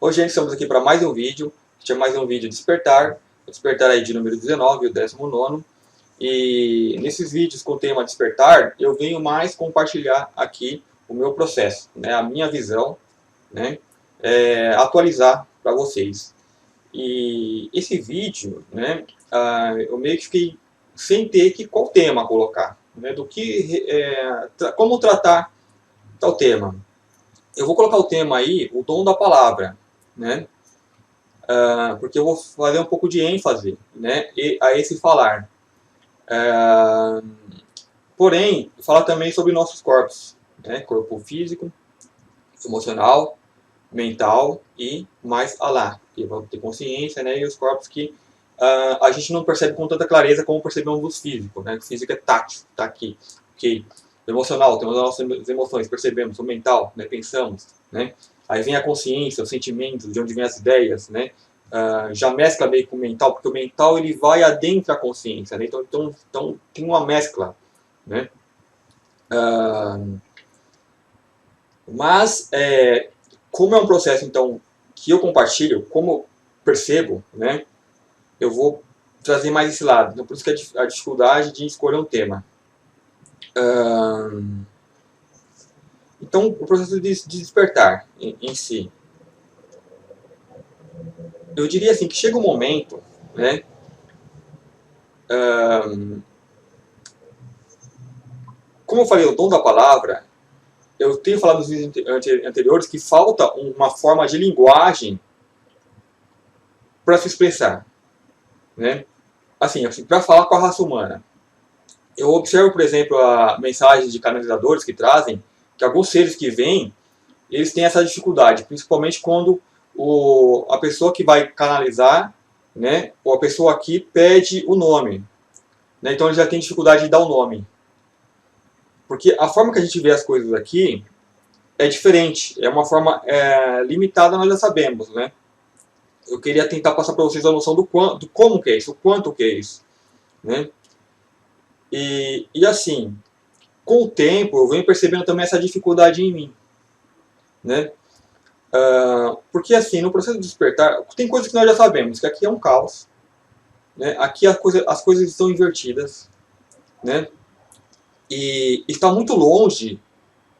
Hoje estamos aqui para mais um vídeo, este é mais um vídeo Despertar, o Despertar aí de número 19, o 19º. E nesses vídeos com o tema Despertar, eu venho mais compartilhar aqui o meu processo, né, a minha visão, né, atualizar para vocês. E esse vídeo, né, eu meio que fiquei sem ter que qual tema colocar, né, como tratar tal tema. Eu vou colocar o tema aí, o dom da palavra, né? Porque eu vou fazer um pouco de ênfase, né, a esse falar. Ah, Porém, fala também sobre nossos corpos, né, corpo físico, emocional, mental e mais alá, que vão ter consciência, né, e os corpos que a gente não percebe com tanta clareza como percebemos os físicos, né? O físico é tátil, está aqui, ok. O emocional, temos as nossas emoções, percebemos. O mental, né, pensamos, né? Aí vem a consciência, os sentimentos, de onde vêm as ideias, né? Já mescla meio com o mental, porque o mental ele vai adentro a consciência, né? Então tem uma mescla, né? Mas como é um processo então que eu compartilho, como eu percebo, né? Eu vou trazer mais esse lado. Então, por isso que a dificuldade de escolher um tema. Então, o processo de despertar em si. Eu diria assim que chega um momento, né? Como eu falei, o dom da palavra, eu tenho falado nos vídeos anteriores que falta uma forma de linguagem para se expressar, né? Assim para falar com a raça humana. Eu observo, por exemplo, a mensagem de canalizadores que trazem que alguns seres que vêm, eles têm essa dificuldade, principalmente quando a pessoa que vai canalizar, né, ou a pessoa aqui pede o nome, né, então ele já tem dificuldade de dar o nome, porque a forma que a gente vê as coisas aqui é diferente, é uma forma limitada, nós já sabemos, né. Eu queria tentar passar para vocês a noção do como que é isso, o quanto que é isso, né. E assim, com o tempo eu venho percebendo também essa dificuldade em mim, né. Porque assim, no processo de despertar, tem coisas que nós já sabemos, que aqui é um caos, né? Aqui as coisas estão invertidas, né? E está muito longe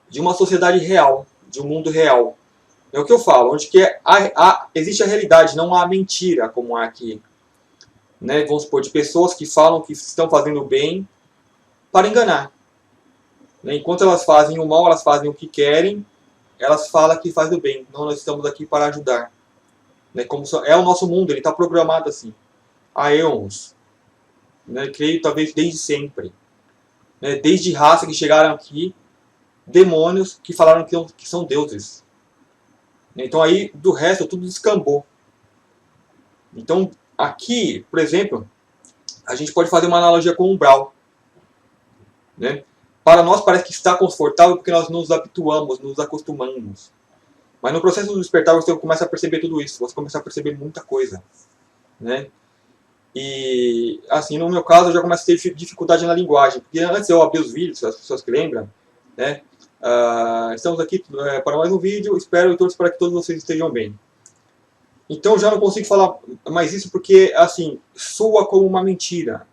de uma sociedade real, de um mundo real. É o que eu falo, onde que existe a realidade, não há mentira como há aqui. Né? Vamos supor, de pessoas que falam que estão fazendo bem para enganar. Né? Enquanto elas fazem o mal, elas fazem o que querem, elas falam que faz o bem. Não, nós estamos aqui para ajudar. Né? É o nosso mundo, ele está programado assim. Há eons. Né? Creio talvez desde sempre. Né? Desde raça que chegaram aqui, demônios que falaram que são deuses. Então aí, do resto, tudo descambou. Então, aqui, por exemplo, a gente pode fazer uma analogia com o umbral. Né? Para nós parece que está confortável porque nós nos habituamos, nos acostumamos. Mas no processo do despertar você começa a perceber tudo isso, você começa a perceber muita coisa. Né? E, assim, no meu caso, eu já começo a ter dificuldade na linguagem. Porque antes eu abri os vídeos, as pessoas que lembram, né? Estamos aqui para mais um vídeo, espero e torço para que todos vocês estejam bem. Então já não consigo falar mais isso porque, assim, soa como uma mentira.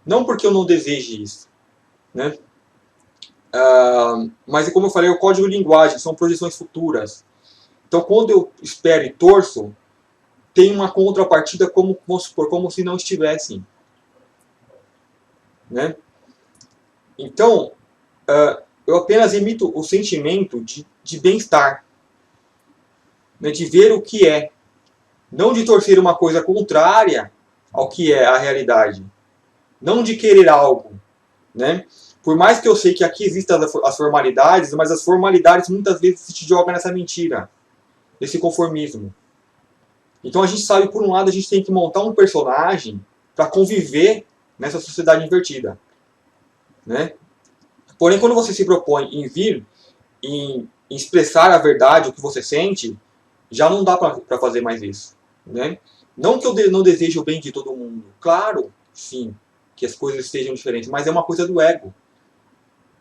Não porque eu não deseje isso, né? Mas como eu falei, é o código de linguagem, são projeções futuras. Então quando eu espero e torço, tem uma contrapartida como, vamos supor, como se não estivessem. Né? Então, eu apenas emito o sentimento de bem-estar, né? De ver o que é, não de torcer uma coisa contrária ao que é a realidade, não de querer algo, né? Por mais que eu sei que aqui existam as formalidades, mas as formalidades muitas vezes se te jogam nessa mentira, nesse conformismo. Então a gente sabe, por um lado, a gente tem que montar um personagem para conviver nessa sociedade invertida, né? Porém, quando você se propõe em vir, em expressar a verdade, o que você sente, já não dá para fazer mais isso, né? Não que eu não deseje o bem de todo mundo, claro, sim, que as coisas estejam diferentes, mas é uma coisa do ego,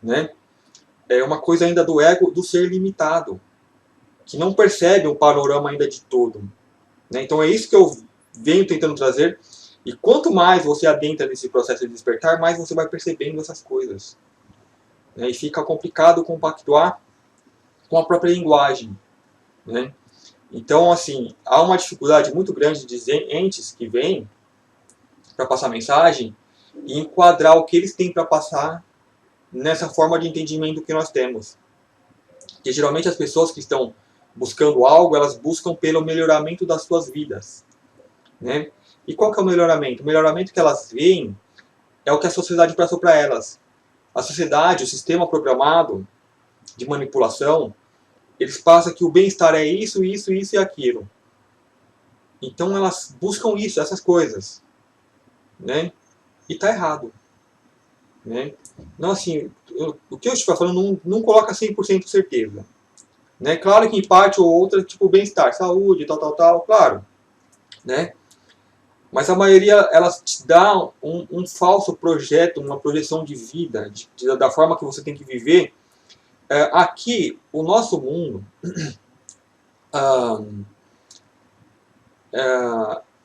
né? É uma coisa ainda do ego do ser limitado, que não percebe o panorama ainda de todo. Né? Então é isso que eu venho tentando trazer. E quanto mais você adentra nesse processo de despertar, mais você vai percebendo essas coisas. Né? E fica complicado compactuar com a própria linguagem. Né? Então, assim, há uma dificuldade muito grande de entes que vêm para passar mensagem e enquadrar o que eles têm para passar nessa forma de entendimento que nós temos. Porque geralmente as pessoas que estão buscando algo, elas buscam pelo melhoramento das suas vidas. Né? E qual que é o melhoramento? O melhoramento que elas veem é o que a sociedade passou para elas. A sociedade, o sistema programado de manipulação, eles passam que o bem-estar é isso, isso, isso e aquilo. Então elas buscam isso, essas coisas. Né? E está errado. Né? Não, assim, o que eu estou falando não coloca 100% certeza. Né? Claro que em parte ou outra, tipo bem-estar, saúde, tal, claro. Né? Mas a maioria, elas te dão um falso projeto, uma projeção de vida, da forma que você tem que viver. Aqui, o nosso mundo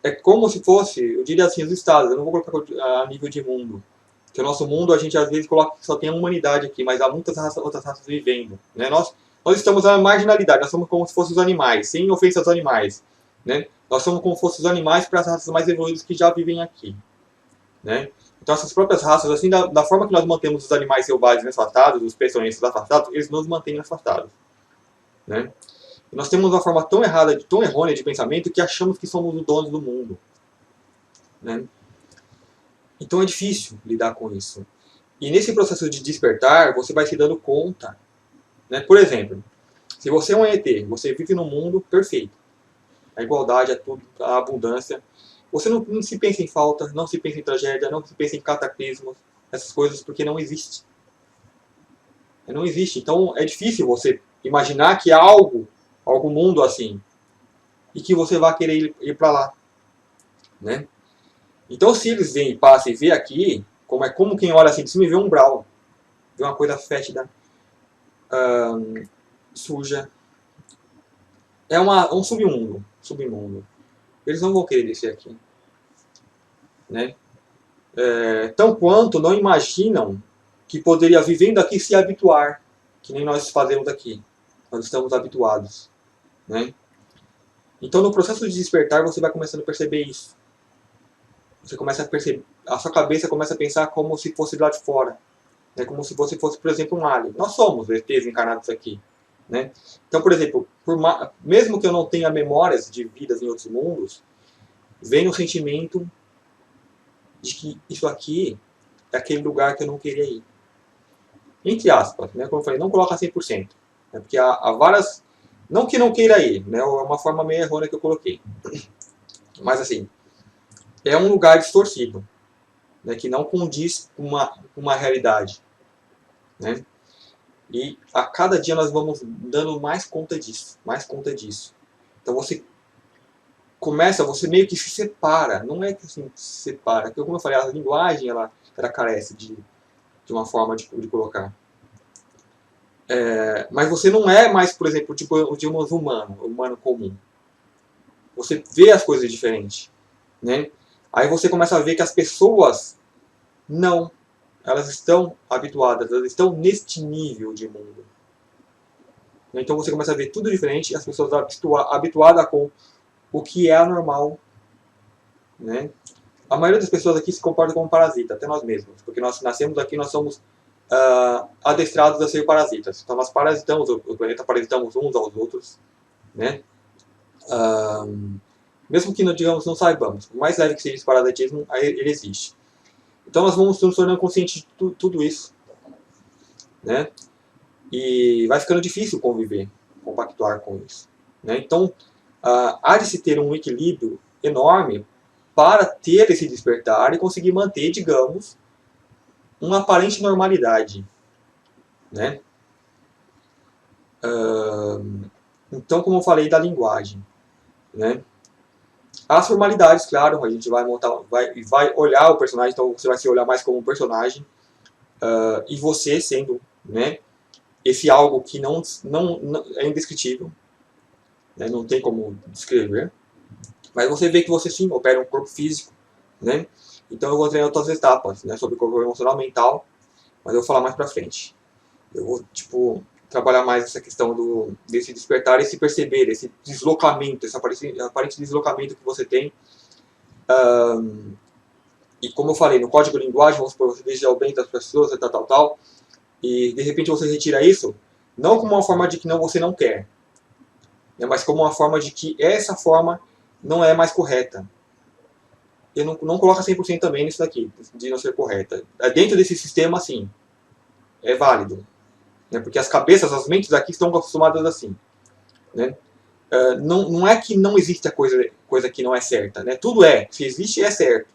é como se fosse, eu diria assim, os estados, eu não vou colocar a nível de mundo. Porque o nosso mundo, a gente às vezes coloca que só tem a humanidade aqui, mas há muitas outras raças vivendo. Né? Nós estamos na marginalidade, nós somos como se fossem os animais, sem ofensa aos animais. Né? Nós somos como se fossem os animais para as raças mais evoluídas que já vivem aqui. Né? Então essas próprias raças, assim, da forma que nós mantemos os animais selvagens afastados, os peçonhenses afastados, eles nos mantêm afastados. Né? E nós temos uma forma tão errada, tão errônea de pensamento que achamos que somos os donos do mundo. Né? Então é difícil lidar com isso. E nesse processo de despertar, você vai se dando conta. Né? Por exemplo, se você é um ET, você vive num mundo perfeito. A igualdade, a tudo, a abundância. Você não se pensa em falta, não se pensa em tragédia, não se pensa em cataclismos, essas coisas, porque não existe. Não existe. Então é difícil você imaginar que há algo mundo assim, e que você vai querer ir para lá. Né? Então se eles vêm, passam e vê aqui, como quem olha assim de cima e vê um umbral, vê uma coisa fétida, suja, é um submundo. Eles não vão querer descer aqui. Né? Tão quanto não imaginam que poderia, vivendo aqui, se habituar, que nem nós fazemos aqui. Nós estamos habituados. Né? Então, no processo de despertar, você vai começando a perceber isso. Você começa a perceber, a sua cabeça começa a pensar como se fosse lá de fora. Né? Como se você fosse, por exemplo, um alien. Nós somos ETs encarnados aqui. Né? Então, por exemplo, mesmo que eu não tenha memórias de vidas em outros mundos, vem o sentimento de que isso aqui é aquele lugar que eu não queria ir. Entre aspas, né? Como eu falei, não coloca 100%. Né? Porque há várias... Não que não queira ir, né? É uma forma meio errônea que eu coloquei. Mas assim, é um lugar distorcido, né? Que não condiz com uma realidade. Né? E a cada dia nós vamos dando mais conta disso. Então você meio que se separa. Não é que assim, se separa. Porque, como eu falei, a linguagem ela carece de uma forma de colocar. Mas você não é mais, por exemplo, tipo de um humano comum. Você vê as coisas diferentes. Né? Aí você começa a ver que as pessoas não. Elas estão habituadas, elas estão neste nível de mundo. Então você começa a ver tudo diferente, as pessoas habituadas com o que é anormal. Né? A maioria das pessoas aqui se comporta como parasita, até nós mesmos. Porque nós nascemos aqui, nós somos adestrados a ser parasitas. Então nós parasitamos o planeta, parasitamos uns aos outros. Né? Mesmo que digamos, não saibamos, por mais leve que seja esse parasitismo, ele existe. Então nós vamos nos tornando conscientes de tudo isso. Né? E vai ficando difícil compactuar com isso. Né? Então há de se ter um equilíbrio enorme para ter esse despertar e conseguir manter, digamos, uma aparente normalidade. Né? Então, como eu falei da linguagem, né? As formalidades, claro, a gente vai montar, vai olhar o personagem, então você vai se olhar mais como um personagem, e você sendo, né, esse algo que não é indescritível, né? Não tem como descrever. Mas você vê que você sim opera um corpo físico, né? Então eu vou treinar outras etapas, né? Sobre o corpo emocional, mental, mas eu vou falar mais pra frente. Eu vou, tipo, trabalhar mais essa questão desse despertar, esse perceber, esse deslocamento, esse aparente deslocamento que você tem. E como eu falei, no código de linguagem, vamos supor, você deseja o bem das pessoas, tal, e de repente você retira isso, não como uma forma de que você não quer, né, mas como uma forma de que essa forma não é mais correta. Eu não coloco 100% também nisso daqui, de não ser correta. Dentro desse sistema, sim, é válido. Né, porque as cabeças, as mentes aqui estão acostumadas assim. Né? Não é que não existe a coisa que não é certa. Né? Tudo é. Se existe, é certo.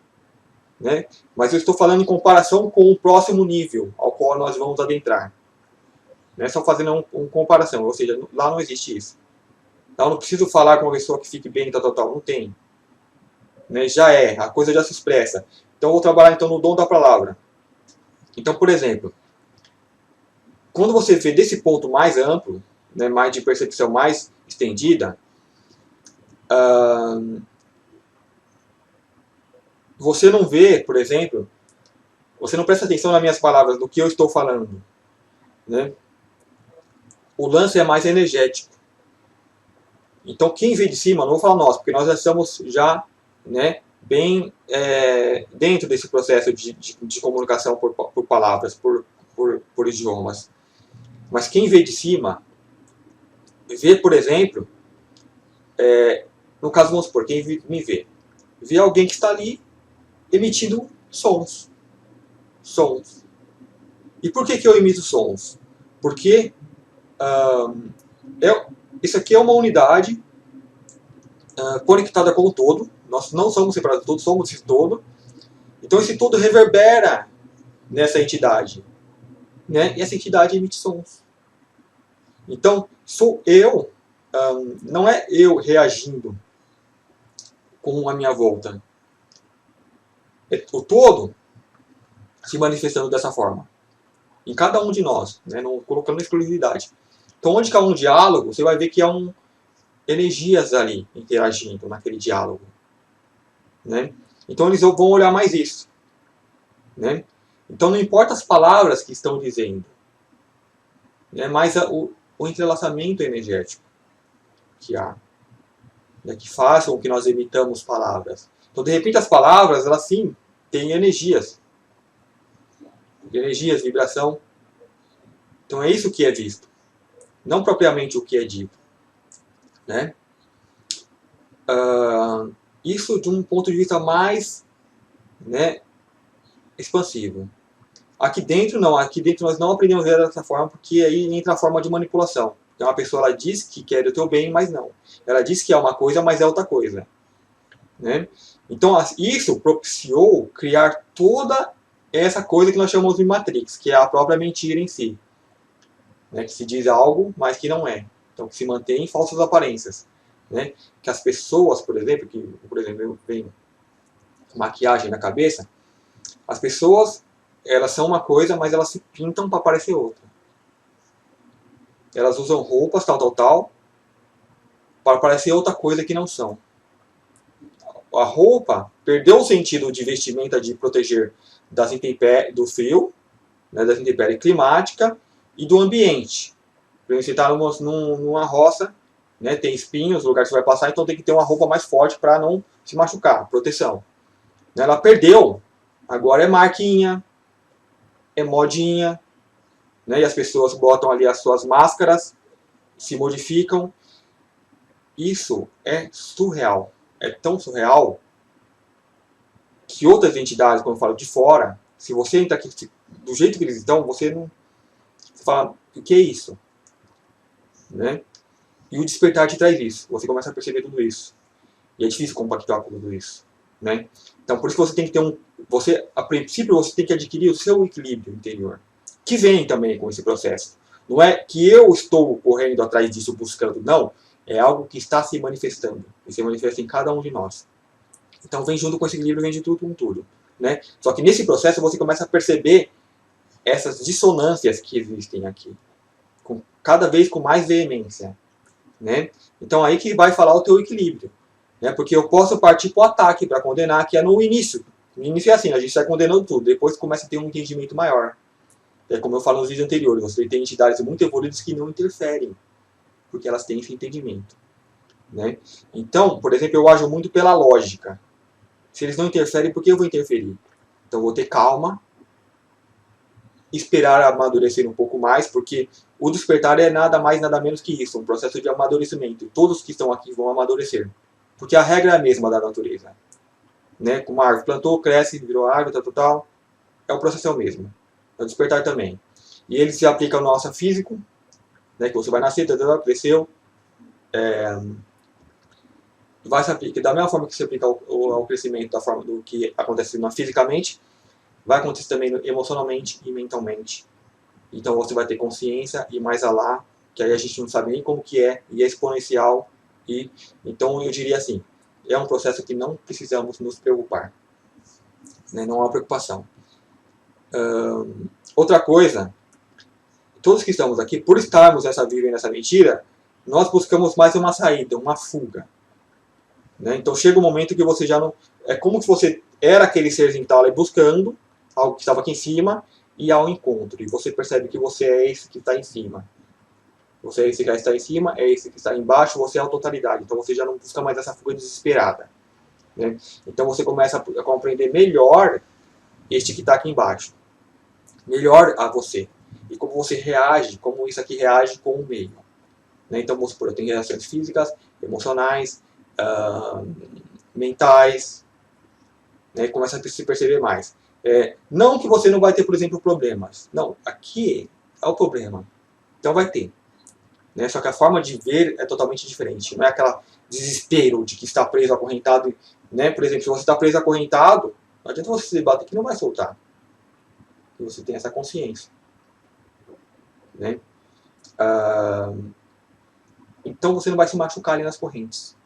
Né? Mas eu estou falando em comparação com o próximo nível ao qual nós vamos adentrar. Né? Só fazendo uma comparação. Ou seja, lá não existe isso. Então, eu não preciso falar com uma pessoa que fique bem, tal. Não tem. Né? Já é. A coisa já se expressa. Então, eu vou trabalhar então, no dom da palavra. Então, por exemplo, quando você vê desse ponto mais amplo, né, mais de percepção mais estendida, você não vê, por exemplo, você não presta atenção nas minhas palavras, no que eu estou falando. Né? O lance é mais energético. Então, quem vê de cima, não vou falar nós, porque nós já estamos né, bem dentro desse processo de comunicação por palavras, por idiomas. Mas quem vê de cima, vê, por exemplo, no caso, vamos supor, quem me vê alguém que está ali emitindo sons. Sons. E por que eu emito sons? Porque isso aqui é uma unidade conectada com o todo. Nós não somos separados do todo, somos esse todo. Então esse todo reverbera nessa entidade. Né? E essa entidade emite sons. Então, sou eu, não é eu reagindo com a minha volta. É o todo se manifestando dessa forma. Em cada um de nós, né? Não colocando exclusividade. Então, onde que há um diálogo, você vai ver que há energias ali interagindo naquele diálogo. Né? Então, eles vão olhar mais isso. Né? Então, não importa as palavras que estão dizendo, né? Mas o entrelaçamento energético que há, né? Que faz com que nós emitamos palavras. Então, de repente, as palavras, elas sim, têm energias. Energias, vibração. Então, é isso que é visto. Não propriamente o que é dito. Né? Isso de um ponto de vista mais, né, expansivo. Aqui dentro não, aqui dentro nós não aprendemos a ver dessa forma, porque aí entra a forma de manipulação. Então uma pessoa ela diz que quer o teu bem, mas não. Ela diz que é uma coisa, mas é outra coisa. Né? Então isso propiciou criar toda essa coisa que nós chamamos de Matrix, que é a própria mentira em si. Né? Que se diz algo, mas que não é. Então que se mantém em falsas aparências. Né? Que as pessoas, por exemplo, vem maquiagem na cabeça, as pessoas elas são uma coisa, mas elas se pintam para parecer outra. Elas usam roupas, tal, para parecer outra coisa que não são. A roupa perdeu o sentido de vestimenta de proteger das do frio, né, das intempéries climática e do ambiente. Por exemplo, você está numa roça, né, tem espinhos, o lugar que você vai passar, então tem que ter uma roupa mais forte para não se machucar, proteção. Ela perdeu, agora é marquinha, é modinha, né, e as pessoas botam ali as suas máscaras, se modificam. Isso é surreal. É tão surreal que outras entidades, quando eu falo de fora, se você entra aqui do jeito que eles estão, você não. Você fala, o que é isso? Né? E o despertar te traz isso. Você começa a perceber tudo isso. E é difícil compactuar com tudo isso. Né? Então, por isso que você tem que ter a princípio, você tem que adquirir o seu equilíbrio interior. Que vem também com esse processo. Não é que eu estou correndo atrás disso, buscando. Não. É algo que está se manifestando. E se manifesta em cada um de nós. Então vem junto com esse equilíbrio, vem de tudo com tudo. Né? Só que nesse processo você começa a perceber essas dissonâncias que existem aqui. Cada vez com mais veemência. né? Então aí que vai falar o teu equilíbrio, né? Porque eu posso partir para o ataque, para condenar, que é no início. No início é assim, a gente está condenando tudo, depois começa a ter um entendimento maior. É como eu falo nos vídeos anteriores, você tem entidades muito evoluídas que não interferem, porque elas têm esse entendimento, né? Então, por exemplo, eu ajo muito pela lógica. Se eles não interferem, por que eu vou interferir? Então eu vou ter calma, esperar amadurecer um pouco mais, porque o despertar é nada mais, nada menos que isso, um processo de amadurecimento. Todos que estão aqui vão amadurecer, porque a regra é a mesma da natureza, né? Como a árvore plantou, cresce, virou árvore, tal, tal, tal, é o processo é o mesmo. É o despertar também. E ele se aplica ao nosso físico, né? Que você vai nascer, tal, tal, tal, cresceu, vai se aplicar da mesma forma que se aplica ao crescimento, da forma do que acontece fisicamente, vai acontecer também emocionalmente e mentalmente. Então você vai ter consciência e mais alá, que aí a gente não sabe nem como que é, e é exponencial. E então eu diria assim, é um processo que não precisamos nos preocupar, né? Não há preocupação. Outra coisa, todos que estamos aqui, por estarmos nessa vida e nessa mentira, nós buscamos mais uma saída, uma fuga, né? Então chega um momento que você já não... É como se você era aquele serzinho que estava ali buscando, algo que estava aqui em cima, e ao encontro. E você percebe que você é esse que está em cima. Você é esse que está em cima, é esse que está embaixo, você é a totalidade. Então você já não busca mais essa fuga desesperada, né? Então você começa a compreender melhor este que está aqui embaixo. Melhor a você. E como você reage, como isso aqui reage com o meio, né? Então vamos supor, eu tenho reações físicas, emocionais, mentais, né? Começa a se perceber mais. Não que você não vai ter, por exemplo, problemas. Não, aqui é o problema. Então vai ter. Né? Só que a forma de ver é totalmente diferente. Não é aquela desespero de que está preso, acorrentado. Né? Por exemplo, se você está preso, acorrentado, não adianta você se debater que não vai soltar. E você tem essa consciência. Né? Então você não vai se machucar ali nas correntes.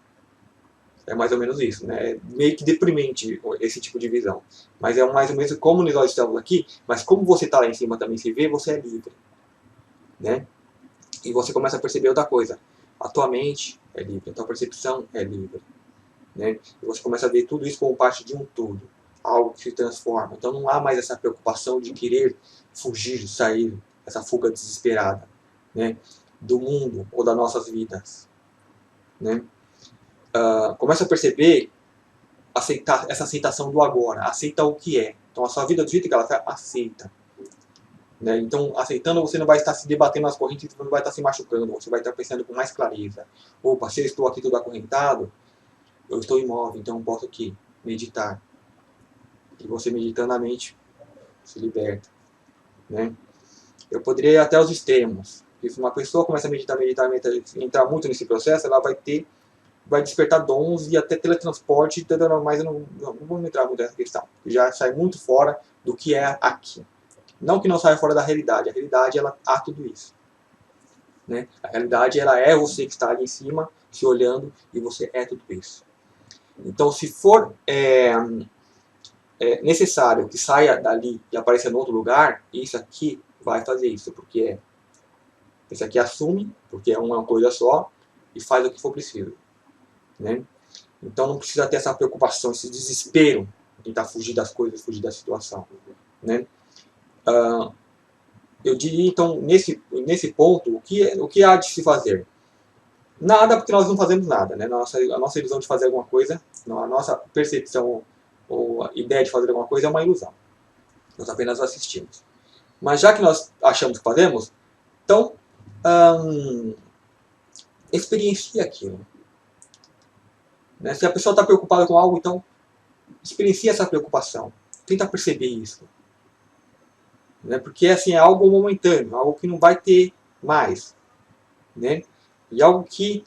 É mais ou menos isso, né? É meio que deprimente esse tipo de visão. Mas é mais ou menos como nós estamos aqui, mas como você está lá em cima também se vê, você é livre. Né? E você começa a perceber outra coisa. A tua mente é livre, a tua percepção é livre. Né? E você começa a ver tudo isso como parte de um todo. Algo que se transforma. Então não há mais essa preocupação de querer fugir, sair, essa fuga desesperada, né? Do mundo ou das nossas vidas. Né? Começa a perceber aceitar, essa aceitação do agora. Aceita o que é. Então a sua vida do jeito que ela está, aceita. Né? Então, aceitando, você não vai estar se debatendo nas correntes, você não vai estar se machucando, você vai estar pensando com mais clareza. Opa, se eu estou aqui todo acorrentado, eu estou imóvel, então eu posso aqui meditar. E você meditando a mente se liberta. Né? Eu poderia ir até os extremos. Se uma pessoa começa a meditar, entrar muito nesse processo, ela vai despertar dons e até teletransporte, mas eu não vou entrar muito nessa questão. Já sai muito fora do que é aqui. Não que não saia fora da realidade. A realidade, ela há tudo isso. Né? A realidade, ela é você que está ali em cima, se olhando, e você é tudo isso. Então, se for necessário que saia dali e apareça em outro lugar, isso aqui vai fazer isso, porque esse aqui assume, porque é uma coisa só, e faz o que for preciso. Né? Então, não precisa ter essa preocupação, esse desespero de tentar fugir das coisas, fugir da situação. Né? Eu diria, então, nesse ponto, o que há de se fazer? Nada, porque nós não fazemos nada. Né? A nossa ilusão de fazer alguma coisa, a nossa percepção ou a ideia de fazer alguma coisa é uma ilusão. Nós apenas assistimos. Mas já que nós achamos que fazemos, então, experiencie aquilo. Né? Se a pessoa está preocupada com algo, então, experiencie essa preocupação. Tenta perceber isso. Né? Porque assim, é algo momentâneo, algo que não vai ter mais. Né? E algo que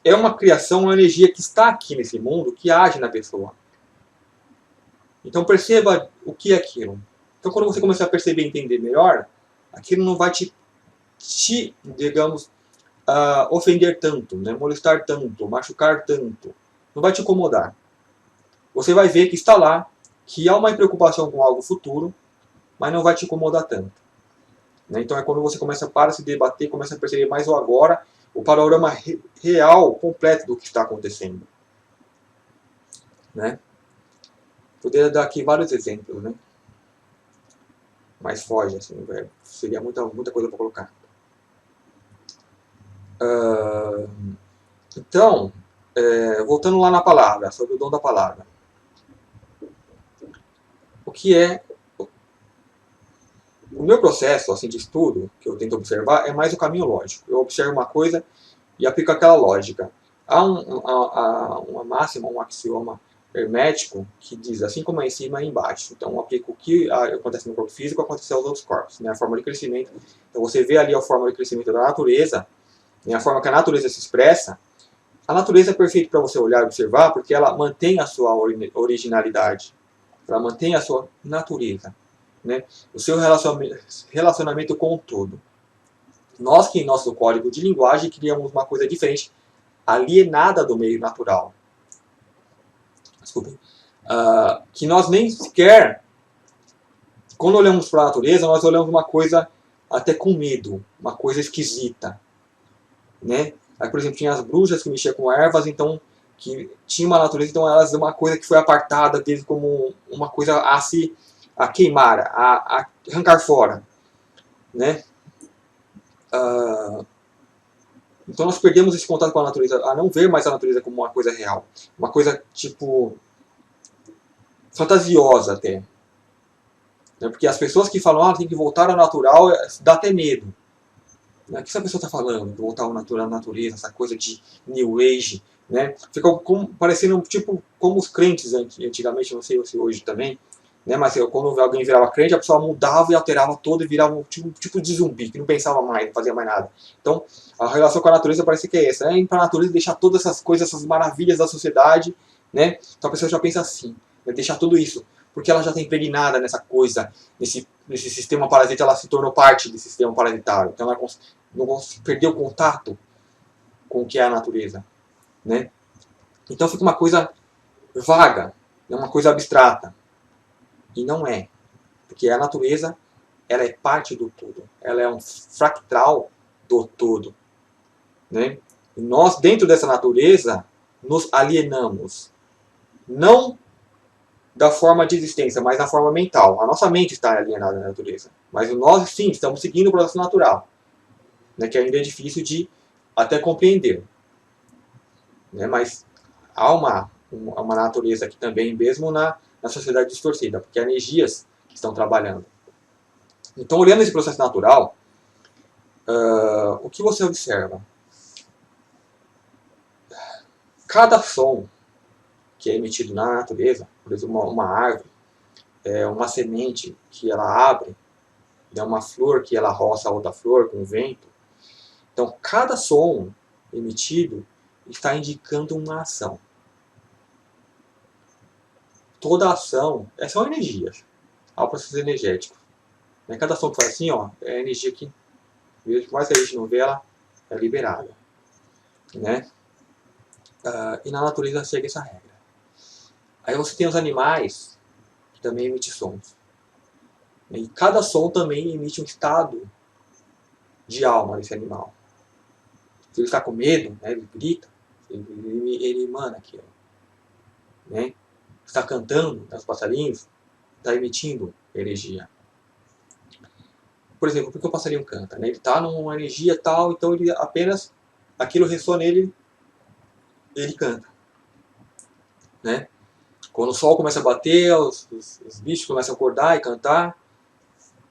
é uma criação, uma energia que está aqui nesse mundo, que age na pessoa. Então perceba o que é aquilo. Então quando você começar a perceber e entender melhor, aquilo não vai te digamos, ofender tanto, né? Molestar tanto, machucar tanto. Não vai te incomodar. Você vai ver que está lá, que há uma preocupação com algo futuro, mas não vai te incomodar tanto. né? Então é quando você começa a se debater, começa a perceber mais o agora, o panorama real, completo do que está acontecendo, né? Poderia dar aqui vários exemplos, né? Mas foge, assim, seria muita coisa para colocar. Então, voltando lá na palavra, sobre o dom da palavra. O que é o meu processo assim, de estudo, que eu tento observar, é mais o caminho lógico. Eu observo uma coisa e aplico aquela lógica. Há uma máxima, um axioma hermético que diz assim como é em cima é embaixo. Então eu aplico o que acontece no corpo físico, acontece aos outros corpos, né? A forma de crescimento. Então você vê ali a forma de crescimento da natureza, né? A forma que a natureza se expressa. A natureza é perfeita para você olhar e observar porque ela mantém a sua originalidade, ela mantém a sua natureza, né? O seu relacionamento com o todo. Nós que em nosso código de linguagem criamos uma coisa diferente, alienada do meio natural. Desculpem. Que nós nem sequer, quando olhamos para a natureza, nós olhamos uma coisa até com medo, uma coisa esquisita, né? Aí, por exemplo, tinha as bruxas que mexiam com ervas, então que tinha uma natureza, então elas uma coisa que foi apartada deles como uma coisa a queimar, a arrancar fora, né? Então nós perdemos esse contato com a natureza, a não ver mais a natureza como uma coisa real, uma coisa tipo fantasiosa até, né? Porque as pessoas que falam tem que voltar ao natural dá até medo. O que essa pessoa está falando? Voltar ao natural, à natureza, essa coisa de New Age, né? Fica parecendo tipo como os crentes antigamente, não sei se hoje também, né? Mas quando alguém virava crente, a pessoa mudava e alterava todo e virava um tipo de zumbi, que não pensava mais, não fazia mais nada. Então, a relação com a natureza parece que é essa, né? Ir para a natureza e deixar todas essas coisas, essas maravilhas da sociedade, né? Então a pessoa já pensa assim, né? Deixar tudo isso, porque ela já está impregnada nessa coisa, nesse sistema parasitário, ela se tornou parte desse sistema parasitário. Então ela não perdeu o contato com o que é a natureza, né? Então fica uma coisa vaga, uma coisa abstrata. E não é. Porque a natureza, ela é parte do todo. Ela é um fractal do todo, né? E nós, dentro dessa natureza, nos alienamos. Não da forma de existência, mas da forma mental. A nossa mente está alienada na natureza. Mas nós, sim, estamos seguindo o processo natural, né? Que ainda é difícil de até compreender, né? Mas há uma natureza aqui também, mesmo na sociedade distorcida, porque há energias que estão trabalhando. Então, olhando esse processo natural, o que você observa? Cada som que é emitido na natureza, por exemplo, uma árvore, uma semente que ela abre, uma flor que ela roça a outra flor com o vento. Então, cada som emitido está indicando uma ação. Toda ação são energias, há o processo energético. Cada som que faz assim, é a energia que, mesmo mais que a gente não vê, ela é liberada, né? E na natureza segue essa regra. Aí você tem os animais que também emitem sons. E cada som também emite um estado de alma desse animal. Se ele está com medo, né, ele grita, ele emana aquilo. Né? Está cantando, os passarinhos, está emitindo energia. Por exemplo, porque o passarinho canta? Né? Ele está numa energia tal, então ele apenas aquilo ressoa nele, ele canta. Né? Quando o sol começa a bater, os bichos começam a acordar e cantar.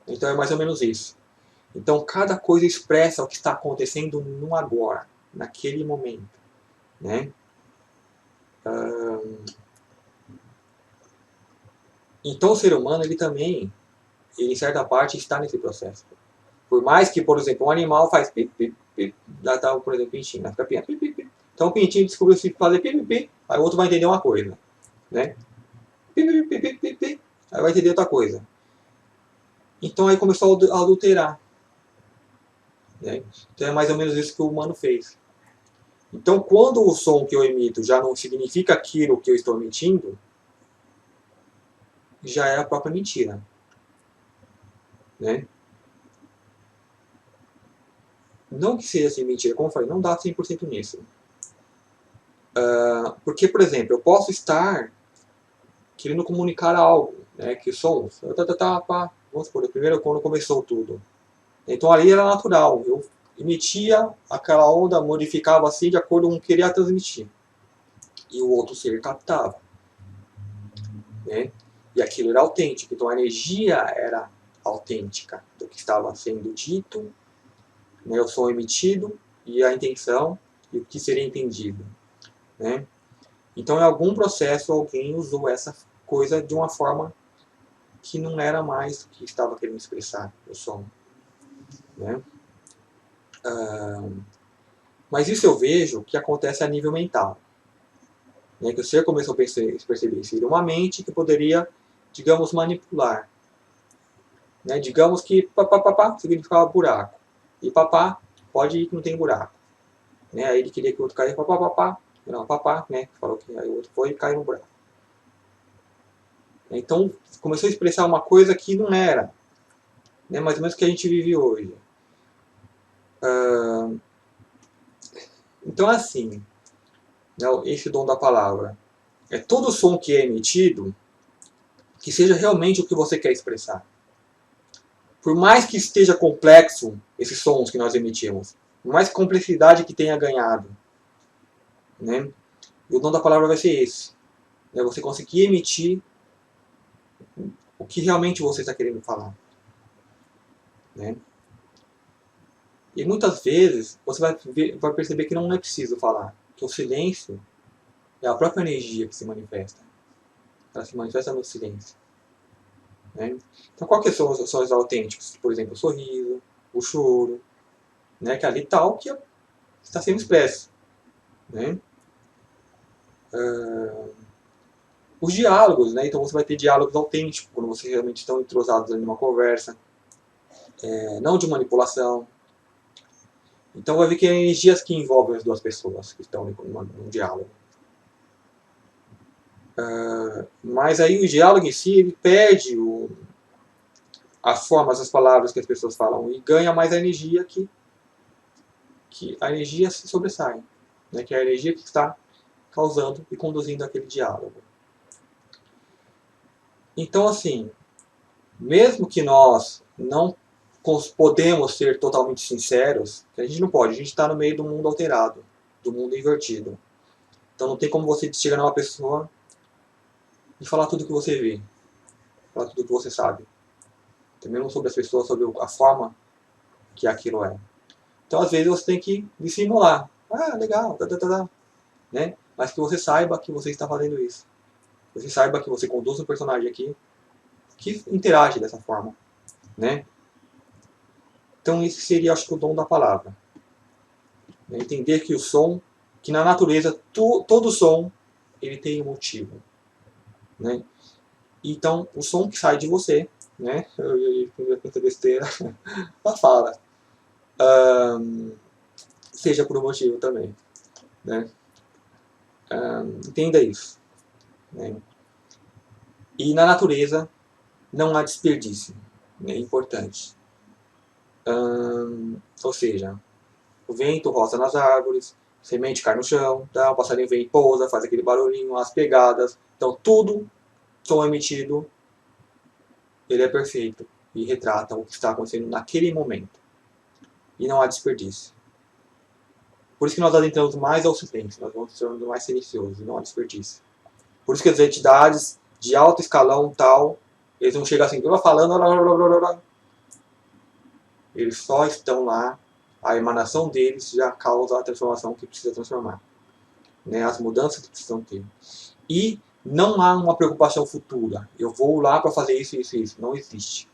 Então é mais ou menos isso. Então cada coisa expressa o que está acontecendo no agora, naquele momento. Né? Então o ser humano ele também, em certa parte, está nesse processo. Por mais que, por exemplo, um animal faz pip, pip, pip, tá, por exemplo, pintinho, fica pip, pip, pip. Então o pintinho descobriu se fazer pip, pip, pip, aí o outro vai entender uma coisa. Né? Pip, pip, pip, pip, pip, pip, aí vai entender outra coisa. Então aí começou a adulterar. Né? Então é mais ou menos isso que o humano fez. Então quando o som que eu emito já não significa aquilo que eu estou emitindo, já é a própria mentira. Né? Não que seja assim mentira, como eu falei, não dá 100% nisso. Porque, por exemplo, eu posso estar querendo comunicar algo, né, que sons, vamos supor, primeiro quando começou tudo. Então ali era natural, eu emitia aquela onda, modificava assim de acordo com o que queria transmitir. E o outro ser captava. Né? E aquilo era autêntico, então a energia era autêntica do que estava sendo dito, né, o som emitido e a intenção e o que seria entendido. Né? Então, em algum processo, alguém usou essa coisa de uma forma que não era mais o que estava querendo expressar o som. Né? Mas isso eu vejo que acontece a nível mental. Né? Que o ser começou a perceber ser uma mente que poderia, digamos, manipular. Né? Digamos que papá significava buraco. E papá pode ir que não tem buraco. Né? Aí ele queria que o outro caísse papá. Não, papá, né? Falou que aí o outro foi e caiu no buraco. Então começou a expressar uma coisa que não era. Né? Mais ou menos o que a gente vive hoje. Então assim, né? Esse dom da palavra. É todo som que é emitido que seja realmente o que você quer expressar. Por mais que esteja complexo esses sons que nós emitimos, por mais complexidade que tenha ganhado, né? E o dom da palavra vai ser esse. Né? Você conseguir emitir o que realmente você está querendo falar. Né? E muitas vezes você vai perceber que não é preciso falar. Que o silêncio é a própria energia que se manifesta. Ela se manifesta no silêncio. Né? Então, quais são os sons autênticos? Por exemplo, o sorriso, o choro, né? Que ali está o que está sendo expresso. Né? Os diálogos, né? Então você vai ter diálogos autênticos, quando vocês realmente estão entrosados em uma conversa, não de manipulação. Então vai ver que é energias que envolvem as duas pessoas que estão num diálogo. Mas aí o diálogo em si, ele perde as formas, as palavras que as pessoas falam e ganha mais a energia que a energia se sobressai, né? Que é a energia que está causando e conduzindo aquele diálogo. Então, assim, mesmo que nós não podemos ser totalmente sinceros, que a gente não pode, a gente está no meio do mundo alterado, do mundo invertido. Então não tem como você chegar numa pessoa e falar tudo que você vê, falar tudo que você sabe. Mesmo sobre as pessoas, sobre a forma que aquilo é. Então às vezes você tem que dissimular. Ah, legal, né? Mas que você saiba que você está fazendo isso. Você saiba que você conduz um personagem aqui que interage dessa forma, né? Então esse seria, acho que, o dom da palavra. Entender que o som, que na natureza todo som ele tem um motivo, né? Então o som que sai de você, né? Eu ia pensar besteira, ela fala, seja por um motivo também, né? Entenda isso, né? E na natureza não há desperdício, é importante. Ou seja, o vento roça nas árvores, semente cai no chão, tá? O passarinho vem e pousa, faz aquele barulhinho, as pegadas. Então tudo, som emitido, ele é perfeito e retrata o que está acontecendo naquele momento. E não há desperdício. Por isso que nós adentramos mais ao silêncio, nós vamos tornando mais silenciosos e não há desperdício. Por isso que as entidades de alto escalão tal, eles não chegam assim, falando, eles só estão lá, a emanação deles já causa a transformação que precisa transformar. Né, as mudanças que precisam ter. E não há uma preocupação futura. Eu vou lá para fazer isso, isso, isso. Não existe.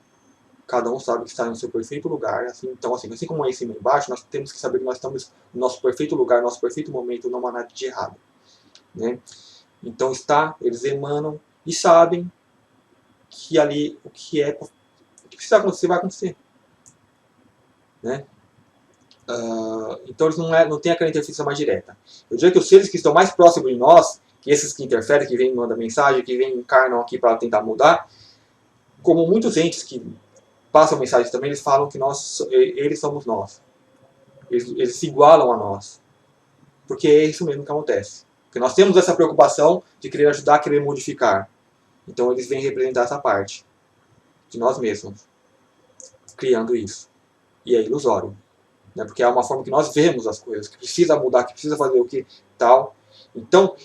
Cada um sabe que está no seu perfeito lugar. Assim, então, assim como é em cima e embaixo, nós temos que saber que nós estamos no nosso perfeito lugar, no nosso perfeito momento, não há nada de errado. Né? Então eles emanam e sabem que ali o que precisa acontecer, vai acontecer. Né? Então eles não têm aquela interferência mais direta. Eu diria que os seres que estão mais próximos de nós, que esses que interferem, que vêm mandar mensagem, que vêm encarnam aqui para tentar mudar, como muitos entes que passam mensagens também, eles falam que eles somos nós. Eles se igualam a nós. Porque é isso mesmo que acontece. Porque nós temos essa preocupação de querer ajudar, querer modificar. Então eles vêm representar essa parte de nós mesmos, criando isso. E é ilusório. Né? Porque é uma forma que nós vemos as coisas, que precisa mudar, que precisa fazer o que tal. Então,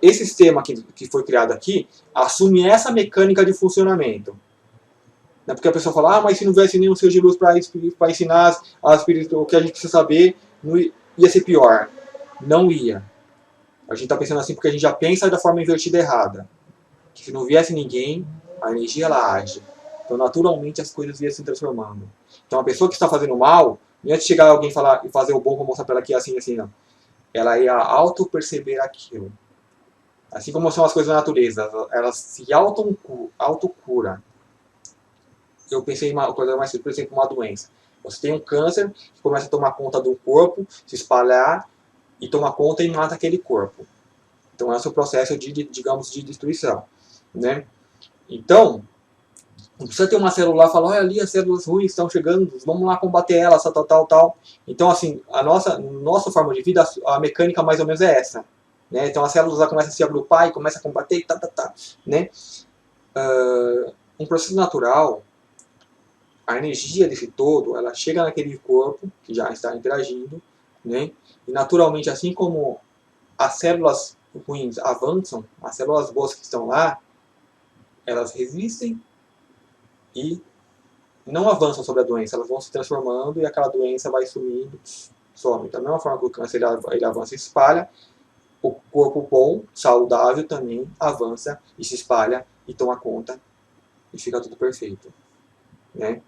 esse sistema que foi criado aqui assume essa mecânica de funcionamento. Né? Porque a pessoa fala, mas se não tivesse nenhum ser de luz para ensinar o que a gente precisa saber, não ia ser pior. Não ia. A gente está pensando assim porque a gente já pensa da forma invertida errada. Que se não viesse ninguém, a energia ela age. Então, naturalmente, as coisas iam se transformando. Então, a pessoa que está fazendo mal, não é de chegar alguém e fazer o bom para mostrar para ela que é assim, assim, não. Ela ia auto-perceber aquilo. Assim como são as coisas da natureza, elas se autocuram. Eu pensei em uma coisa mais simples, por exemplo, uma doença. Você tem um câncer que começa a tomar conta do corpo, se espalhar, e toma conta e mata aquele corpo. Então, esse é o processo digamos, de destruição. Né? Então, não precisa ter uma célula lá e falar, olha ali, as células ruins estão chegando, vamos lá combater elas, tal. Então, assim, a nossa forma de vida, a mecânica mais ou menos é essa. Né? Então, as células lá começam a se agrupar e começam a combater, né? Um processo natural, a energia desse todo, ela chega naquele corpo, que já está interagindo, né? E naturalmente, assim como as células ruins avançam, as células boas que estão lá, elas resistem e não avançam sobre a doença, elas vão se transformando e aquela doença vai sumindo, some. Da mesma forma que o câncer ele avança e se espalha, o corpo bom, saudável também avança e se espalha e toma conta e fica tudo perfeito. Né?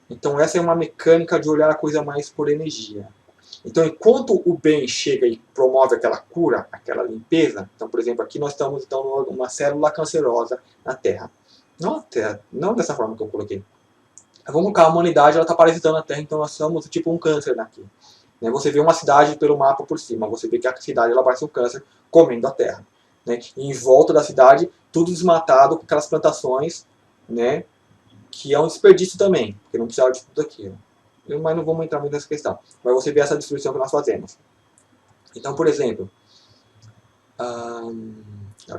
Então essa é uma mecânica de olhar a coisa mais por energia. Então, enquanto o bem chega e promove aquela cura, aquela limpeza, então, por exemplo, aqui nós estamos então numa célula cancerosa na Terra. Não dessa forma que eu coloquei. Vamos colocar a humanidade, ela está parasitando a Terra, então nós somos tipo um câncer daqui. Né? Você vê uma cidade pelo mapa por cima, você vê que a cidade ela parece um câncer comendo a Terra. Né? E em volta da cidade, tudo desmatado com aquelas plantações, né? Que é um desperdício também, porque não precisava de tudo aquilo. Mas não vamos entrar muito nessa questão. Mas você vê essa destruição que nós fazemos. Então, por exemplo,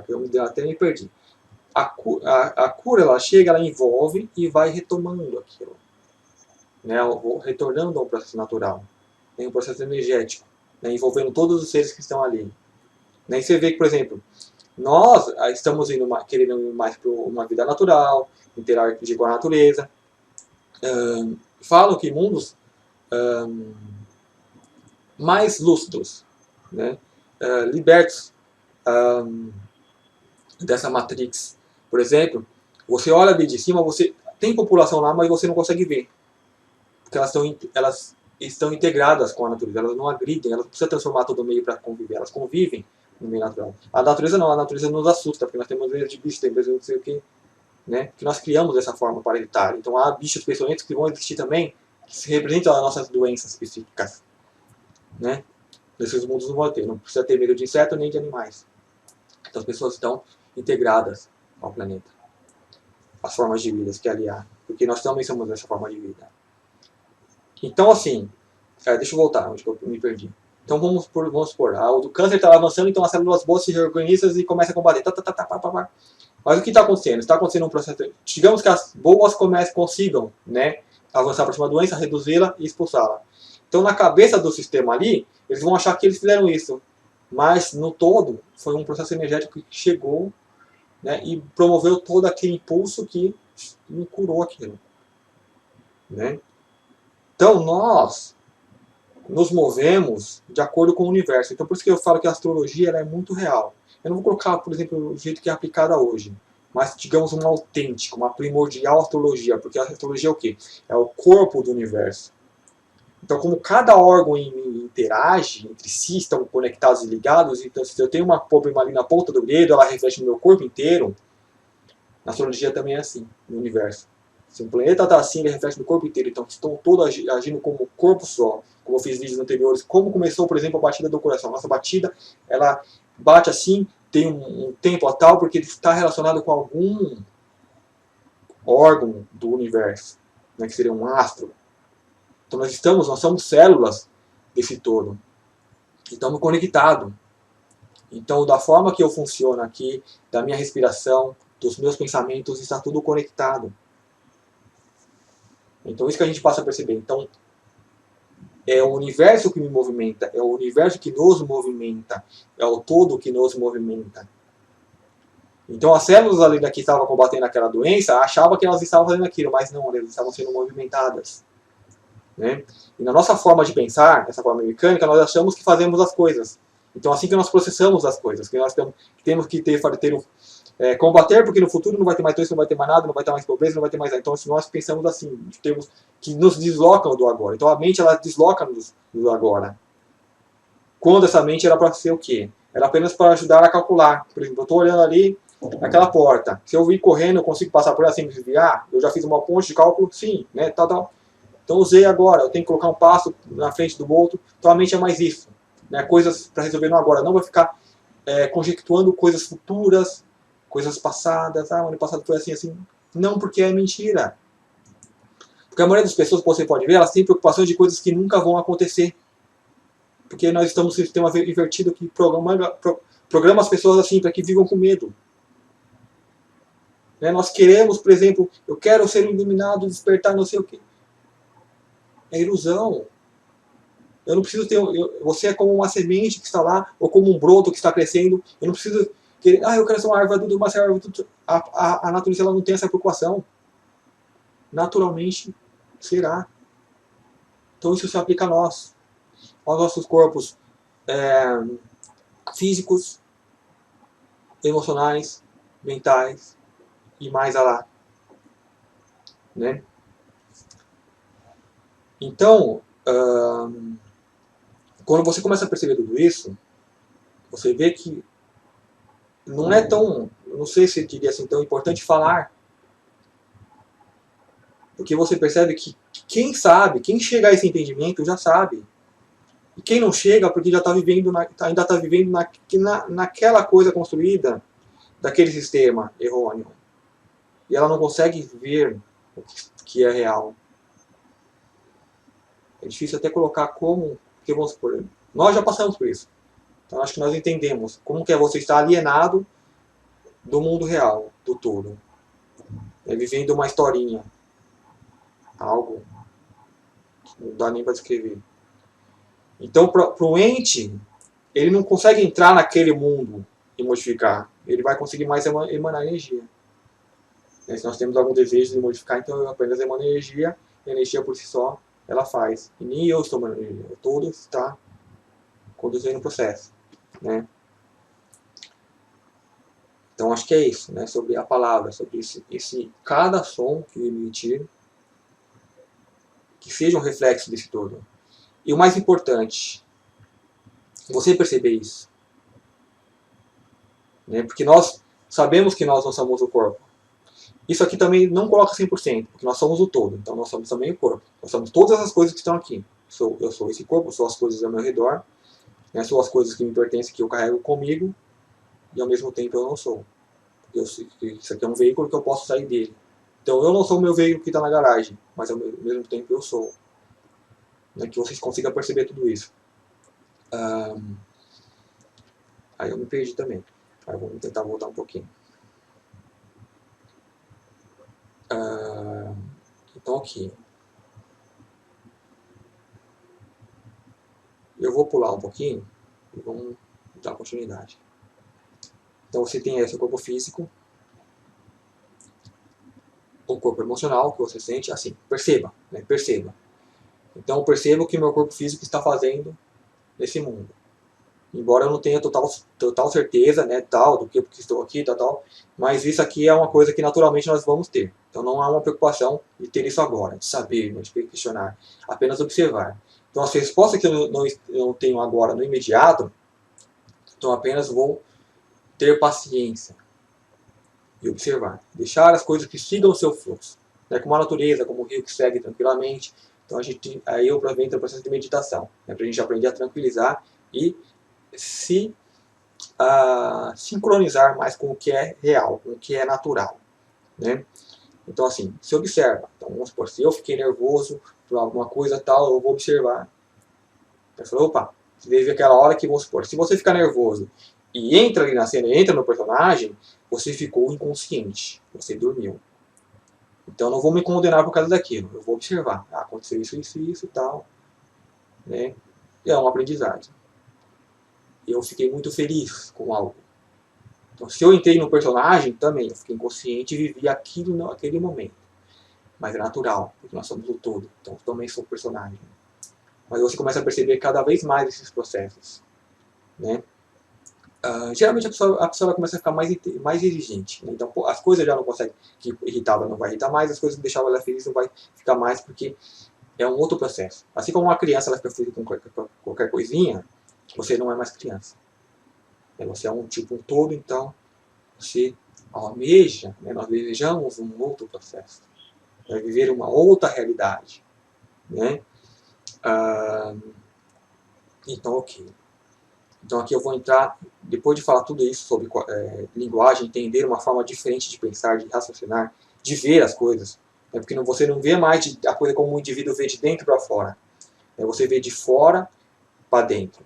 eu até me perdi. A cura ela chega, ela envolve e vai retomando aquilo. Né? Retornando ao processo natural. Tem um processo energético, né? Envolvendo todos os seres que estão ali. Né? E você vê que, por exemplo, nós estamos querendo ir mais para uma vida natural, interagir com a natureza. Falam que mundos mais lúcidos, né? Libertos dessa matrix. Por exemplo, você olha ali de cima, você tem população lá, mas você não consegue ver. Porque elas estão integradas com a natureza, elas não agridem, elas não precisam transformar todo o meio para conviver, elas convivem no meio natural. A natureza não, a natureza nos assusta, porque nós temos vezes de bicho, tem vezes não sei o que, né? Que nós criamos dessa forma parasitária. Então há bichos peçonhentos que vão existir também, que representam as nossas doenças psíquicas. Né? Nesses mundos não vai ter, não precisa ter medo de inseto nem de animais. Então as pessoas estão integradas ao planeta. As formas de vida que ali há. Porque nós também somos essa forma de vida. Então assim, deixa eu voltar, onde eu me perdi. Então vamos supor, o do câncer está avançando, então as células boas se reorganizam e começam a combater. Mas o que está acontecendo? Está acontecendo um processo. Digamos que as boas consigam, né, avançar para uma doença, reduzi-la e expulsá-la. Então, na cabeça do sistema ali, eles vão achar que eles fizeram isso. Mas, no todo, foi um processo energético que chegou, né, e promoveu todo aquele impulso que curou aquilo. Né? Então, nós nos movemos de acordo com o universo. Então, por isso que eu falo que a astrologia ela é muito real. Eu não vou colocar, por exemplo, o jeito que é aplicada hoje, mas, digamos, uma autêntica, uma primordial astrologia, porque a astrologia é o quê? É o corpo do universo. Então, como cada órgão interage entre si, estão conectados e ligados, então se eu tenho uma problema ali na ponta do dedo, ela reflete no meu corpo inteiro, na astrologia também é assim, no universo. Se o planeta está assim, ele reflete no corpo inteiro, então estão todos agindo como corpo só. Como eu fiz vídeos anteriores, como começou, por exemplo, a batida do coração. Nossa batida, ela bate assim, tem um tempo a tal, porque está relacionado com algum órgão do universo, né, que seria um astro. Então nós somos células desse todo. E estamos conectados. Então, da forma que eu funciono aqui, da minha respiração, dos meus pensamentos, está tudo conectado. Então, isso que a gente passa a perceber. Então, é o universo que me movimenta, é o universo que nos movimenta, é o todo que nos movimenta. Então, as células ali que estavam combatendo aquela doença achavam que elas estavam fazendo aquilo, mas não, elas estavam sendo movimentadas. Né? E na nossa forma de pensar, essa forma mecânica, nós achamos que fazemos as coisas. Então, assim que nós processamos as coisas, que nós temos que combater, porque no futuro não vai ter mais doença, não vai ter mais nada, não vai ter mais pobreza, não vai ter mais nada. Então, se nós pensamos assim, temos que nos deslocam do agora. Então, a mente, ela desloca do agora. Quando essa mente era para ser o quê? Era apenas para ajudar a calcular. Por exemplo, eu estou olhando ali aquela porta. Se eu ir correndo, eu consigo passar por ela sem me desviar? Eu já fiz uma ponte de cálculo? Sim, né? Tal. Então, usei agora. Eu tenho que colocar um passo na frente do outro. Então, a mente é mais isso. Né? Coisas para resolver no agora. Não vai ficar conjectuando coisas futuras, coisas passadas. Ah, o ano passado foi assim, assim. Não, porque é mentira. Porque a maioria das pessoas, como você pode ver, elas têm preocupações de coisas que nunca vão acontecer. Porque nós estamos no sistema invertido que programa as pessoas assim, para que vivam com medo. Né? Nós queremos, por exemplo, eu quero ser iluminado, despertar, não sei o quê. É ilusão. Eu não preciso ter. Você é como uma semente que está lá, ou como um broto que está crescendo. Eu não preciso querer. Ah, eu quero ser uma árvore adulta, uma árvore adulta. A natureza ela não tem essa preocupação. Naturalmente será. Então isso se aplica a nós, aos nossos corpos físicos, emocionais, mentais e mais alá. Né? Então, quando você começa a perceber tudo isso, você vê que não é tão, não sei se eu diria assim, tão importante falar. Porque você percebe que quem sabe, quem chega a esse entendimento já sabe. E quem não chega, porque já está vivendo, ainda está vivendo naquela coisa construída daquele sistema errôneo. E ela não consegue ver o que é real. É difícil até colocar como, porque vamos supor, nós já passamos por isso. Então acho que nós entendemos como que é você estar alienado do mundo real, do todo. Vivendo uma historinha. Algo que não dá nem para descrever. Então, para o ente, ele não consegue entrar naquele mundo e modificar. Ele vai conseguir mais emanar energia. Se nós temos algum desejo de modificar, então eu apenas emano energia, e a energia por si só, ela faz. E nem eu estou emanando energia, todo está conduzindo o processo. Né? Então, acho que é isso, né? Sobre a palavra, sobre cada som que eu emitir, que seja um reflexo desse todo. E o mais importante, você perceber isso. Né? Porque nós sabemos que nós não somos o corpo. Isso aqui também não coloca 100%, porque nós somos o todo. Então nós somos também o corpo. Nós somos todas as coisas que estão aqui. Eu sou esse corpo, sou as coisas ao meu redor, né? Sou as coisas que me pertencem, que eu carrego comigo, e ao mesmo tempo eu não sou. Isso aqui é um veículo que eu posso sair dele. Então eu não sou o meu veículo que está na garagem, mas ao mesmo tempo eu sou. Né? Que vocês consigam perceber tudo isso. Aí eu me perdi também. Aí vamos tentar voltar um pouquinho. Então aqui. Eu vou pular um pouquinho e vamos dar continuidade. Então você tem esse corpo físico, o corpo emocional que você sente, assim, perceba, né? Perceba. Então eu percebo o que meu corpo físico está fazendo nesse mundo. Embora eu não tenha total certeza, né, tal, do que estou aqui, tal, mas isso aqui é uma coisa que naturalmente nós vamos ter. Então não há uma preocupação de ter isso agora, de saber, de questionar, apenas observar. Então as respostas que eu não tenho agora no imediato, então apenas vou ter paciência e observar. Deixar as coisas que sigam o seu fluxo. Né, como a natureza, como o rio que segue tranquilamente. Então aí eu aproveito o processo de meditação, né, para a gente aprender a tranquilizar e se sincronizar mais com o que é real, com o que é natural. Né? Então assim, se observa. Então vamos supor, se eu fiquei nervoso por alguma coisa tal, eu vou observar. Eu falo, opa, teve aquela hora que, vamos supor, se você ficar nervoso e entra ali na cena, entra no personagem, você ficou inconsciente, você dormiu. Então não vou me condenar por causa daquilo, eu vou observar. Ah, aconteceu isso e tal. Né? E é uma aprendizagem. Eu fiquei muito feliz com algo. Então se eu entrei no personagem, também eu fiquei inconsciente e vivi aquilo naquele momento. Mas é natural, porque nós somos o todo, então eu também sou personagem. Mas você começa a perceber cada vez mais esses processos. Né? Geralmente a pessoa vai começar a ficar mais exigente. Né? Então as coisas já não conseguem, que irritava não vai irritar mais, as coisas que deixavam ela feliz não vai ficar mais, porque é um outro processo. Assim como uma criança ela fica feliz com qualquer coisinha, você não é mais criança. Você é um tipo um todo, então você almeja, né? Nós desejamos um outro processo. Viver uma outra realidade. Né? Então, ok. Então aqui eu vou entrar, depois de falar tudo isso sobre linguagem, entender uma forma diferente de pensar, de raciocinar, de ver as coisas. Porque você não vê mais a coisa como um indivíduo vê de dentro para fora. Você vê de fora para dentro.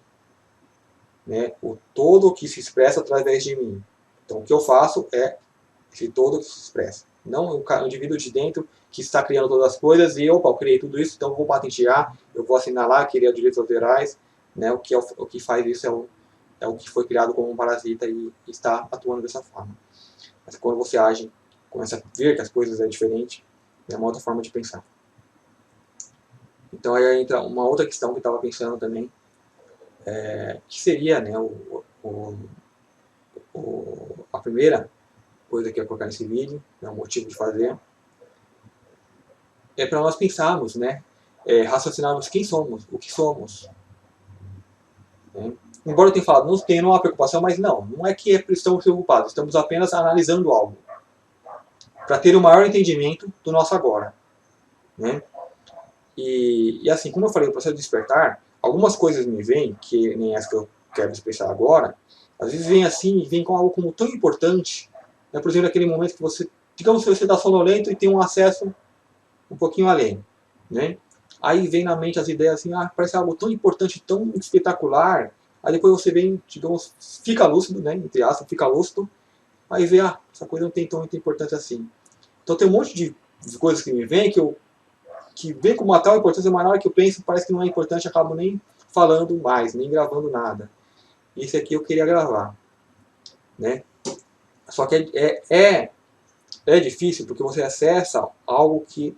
Né? O todo que se expressa através de mim. Então o que eu faço é esse todo que se expressa. Não o indivíduo de dentro que está criando todas as coisas e eu criei tudo isso, então eu vou patentear, eu vou assinalar, querer direitos autorais. Né? O que faz isso é o que foi criado como um parasita e está atuando dessa forma. Mas quando você age, começa a ver que as coisas é diferente, é uma outra forma de pensar. Então aí entra uma outra questão que eu estava pensando também, que seria, né, a primeira coisa que eu ia colocar nesse vídeo, o motivo de fazer, é para nós pensarmos, né, raciocinarmos quem somos, o que somos. Né? Embora eu tenha falado, não tem uma preocupação, mas não é que estamos preocupados, estamos apenas analisando algo, para ter um maior entendimento do nosso agora. Né? E assim, como eu falei, o processo de despertar, algumas coisas me vêm, que nem as que eu quero expressar agora, às vezes vem assim, vem com algo como tão importante, né? Por exemplo, naquele momento que você, digamos que você está sonolento e tem um acesso um pouquinho além. Né? Aí vem na mente as ideias assim, parece algo tão importante, tão espetacular, aí depois você vem, digamos, fica lúcido, né? Entre aspas, fica lúcido, aí vê, essa coisa não tem tão muita importância assim. Então tem um monte de coisas que me vêm, que vem com uma tal importância, mas na hora que eu penso, parece que não é importante, acabo nem falando mais, nem gravando nada. Esse aqui eu queria gravar. Né? Só que é difícil, porque você acessa algo que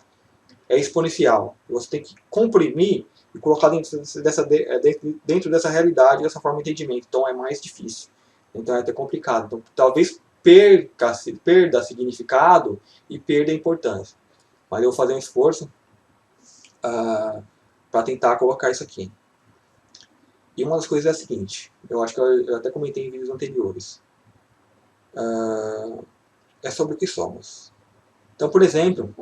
é exponencial. Você tem que comprimir e colocar dentro dessa realidade, dessa forma de entendimento. Então é mais difícil. Então é até complicado. Então talvez perda significado e perda importância. Mas eu vou fazer um esforço para tentar colocar isso aqui. E uma das coisas é a seguinte, eu acho que eu até comentei em vídeos anteriores, é sobre o que somos. Então, por exemplo,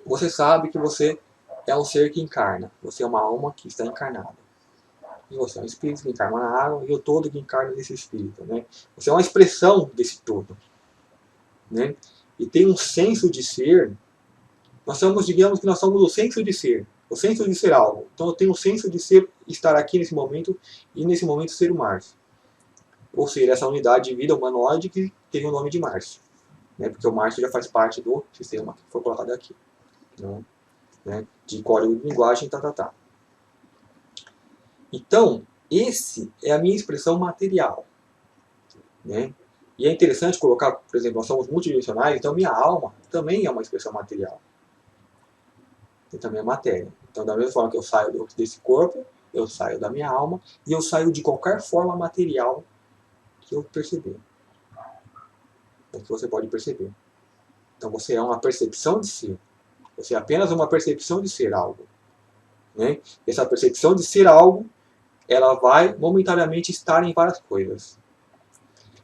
você sabe que você é um ser que encarna, você é uma alma que está encarnada. E você é um espírito que encarna na água e o todo que encarna nesse espírito. Né? Você é uma expressão desse todo. Né? E tem um senso de ser, digamos que nós somos o senso de ser. O senso de ser algo. Então eu tenho o senso de ser, estar aqui nesse momento e nesse momento ser o Márcio. Ou seja, essa unidade de vida humanoide que teve o nome de Márcio. Né? Porque o Márcio já faz parte do sistema que foi colocado aqui. Né? De código de linguagem, Então, esse é a minha expressão material. Né? E é interessante colocar, por exemplo, nós somos multidimensionais, então minha alma também é uma expressão material. E também é matéria. Então, da mesma forma que eu saio desse corpo, eu saio da minha alma e eu saio de qualquer forma material que eu perceber. É que você pode perceber. Então, você é uma percepção de ser. Você é apenas uma percepção de ser algo. Né? Essa percepção de ser algo, ela vai momentaneamente estar em várias coisas.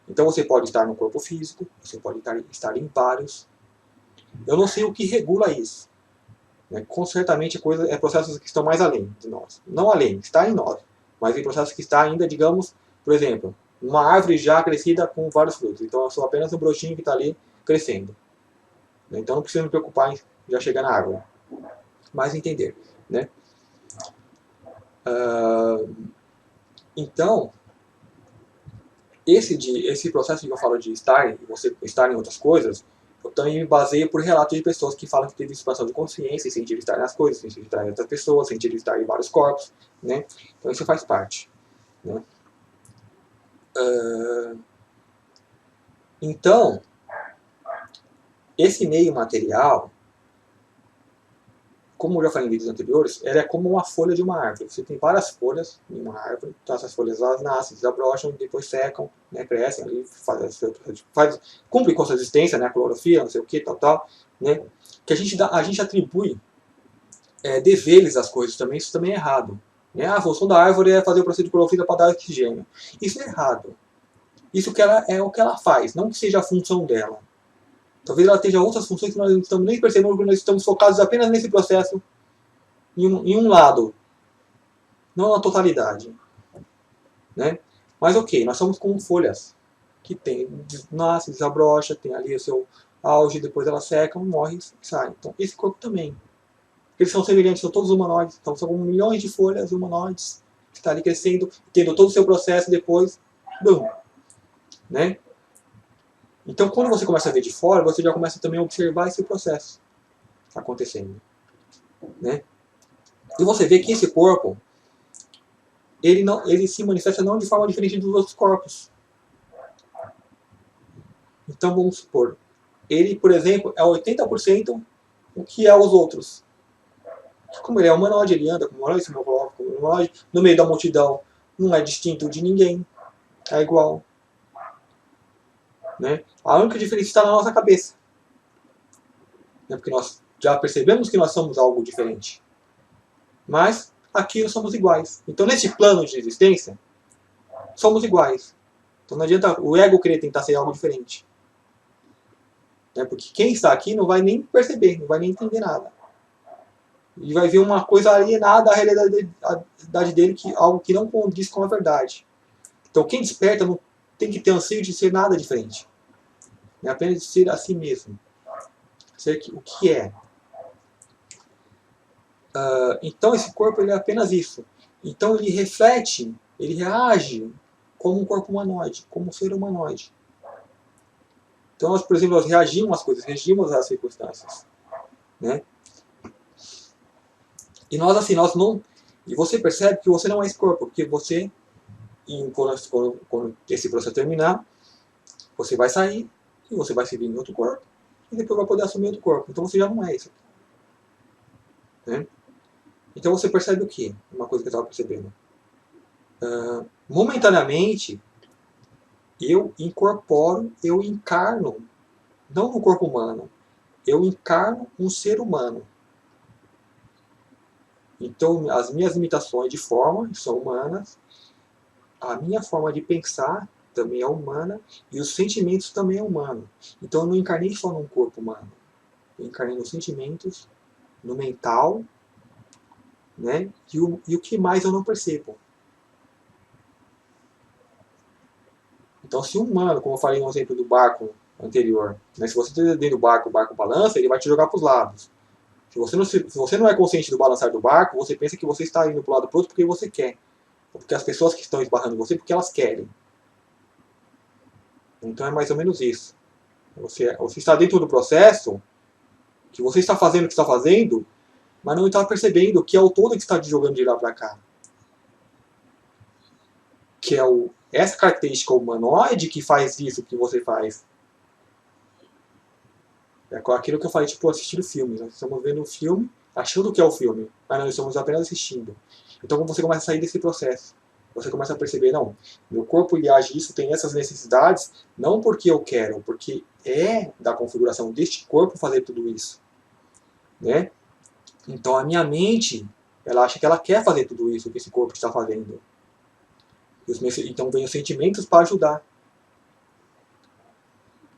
Então, você pode estar no corpo físico, você pode estar em vários. Eu não sei o que regula isso. Né? Certamente processos que estão mais além de nós. Não além, está em nós. Mas em processos que está ainda, digamos, por exemplo, uma árvore já crescida com vários frutos. Então eu sou apenas um brotinho que está ali crescendo. Então não preciso me preocupar em já chegar na árvore. mais entender, né? Então, esse processo que eu falo de estar, você estar em outras coisas, eu também me baseio por relatos de pessoas que falam que teve expansão de consciência e sentiram estar nas coisas, sentiram estar em outras pessoas, sentiram estar em vários corpos, né? Então isso faz parte, né? Então, esse meio material, como eu já falei em vídeos anteriores, ela é como uma folha de uma árvore. Você tem várias folhas em uma árvore, então essas folhas elas nascem, desabrocham, depois secam, né, crescem, ali, cumprem com sua existência, né, a clorofila, não sei o que, tal, né, que a gente atribui deveres às coisas também, isso também é errado. Né? A função da árvore é fazer o processo de clorofila para dar oxigênio. Isso é errado. Isso que ela, é o que ela faz, não que seja a função dela. Talvez ela tenha outras funções que nós não estamos nem percebendo, porque nós estamos focados apenas nesse processo, em um lado, não na totalidade. Né? Mas ok, nós somos como folhas, que nasce, desabrocha, tem ali o seu auge, depois ela seca, morre e sai. Então esse corpo também. Eles são semelhantes, são todos humanoides, então são milhões de folhas humanoides, que está ali crescendo, tendo todo o seu processo, depois, bum, né? Então, quando você começa a ver de fora, você já começa também a observar esse processo acontecendo, né? E você vê que esse corpo, ele se manifesta não de forma diferente dos outros corpos. Então, vamos supor, ele, por exemplo, é 80% o que é os outros. Como ele é humanoide, ele anda como humanoide, se move como humanoide, no meio da multidão, não é distinto de ninguém, é igual. Né? A única diferença está na nossa cabeça. Né? Porque nós já percebemos que nós somos algo diferente. Mas aqui nós somos iguais. Então, nesse plano de existência, somos iguais. Então, não adianta o ego querer tentar ser algo diferente. Né? Porque quem está aqui não vai nem perceber, não vai nem entender nada. E vai ver uma coisa alienada à realidade dele, algo que não condiz com a verdade. Então, quem desperta não tem que ter anseio de ser nada diferente. É apenas de ser a si mesmo. Ser o que é. Então esse corpo ele é apenas isso. Então ele reflete, ele reage como um corpo humanoide, como um ser humanoide. Então nós, por exemplo, nós reagimos às coisas, reagimos às circunstâncias. Né? E nós assim, nós não... E você percebe que você não é esse corpo, porque você, quando esse processo terminar, você vai sair, e você vai se vir em outro corpo, e depois vai poder assumir outro corpo. Então você já não é isso. Né? Então você percebe o quê? Uma coisa que eu estava percebendo. Momentaneamente, eu incorporo, eu encarno, não no corpo humano, eu encarno um ser humano. Então as minhas limitações de forma são humanas, a minha forma de pensar também é humana, e os sentimentos também é humano. Então eu não encarnei só num corpo humano, eu encarnei nos sentimentos, no mental, né? E o que mais eu não percebo. Então, se um humano, como eu falei no exemplo do barco anterior, né, se você está dentro do barco, o barco balança, ele vai te jogar para os lados. Se você não é consciente do balançar do barco, você pensa que você está indo para o lado para o outro porque você quer. Ou porque as pessoas que estão esbarrando em você, porque elas querem. Então é mais ou menos isso. Você está dentro do processo, que você está fazendo o que está fazendo, mas não está percebendo que é o todo que está te jogando de lá para cá. Que é essa característica humanoide que faz isso que você faz. É aquilo que eu falei, tipo, assistir o filme. Nós estamos vendo um filme, achando que é o filme, mas nós estamos apenas assistindo. Então, quando você começa a sair desse processo, você começa a perceber, não, meu corpo ele age isso, tem essas necessidades, não porque eu quero, porque é da configuração deste corpo fazer tudo isso. Né? Então, a minha mente, ela acha que ela quer fazer tudo isso que esse corpo está fazendo. Então, vem os sentimentos para ajudar.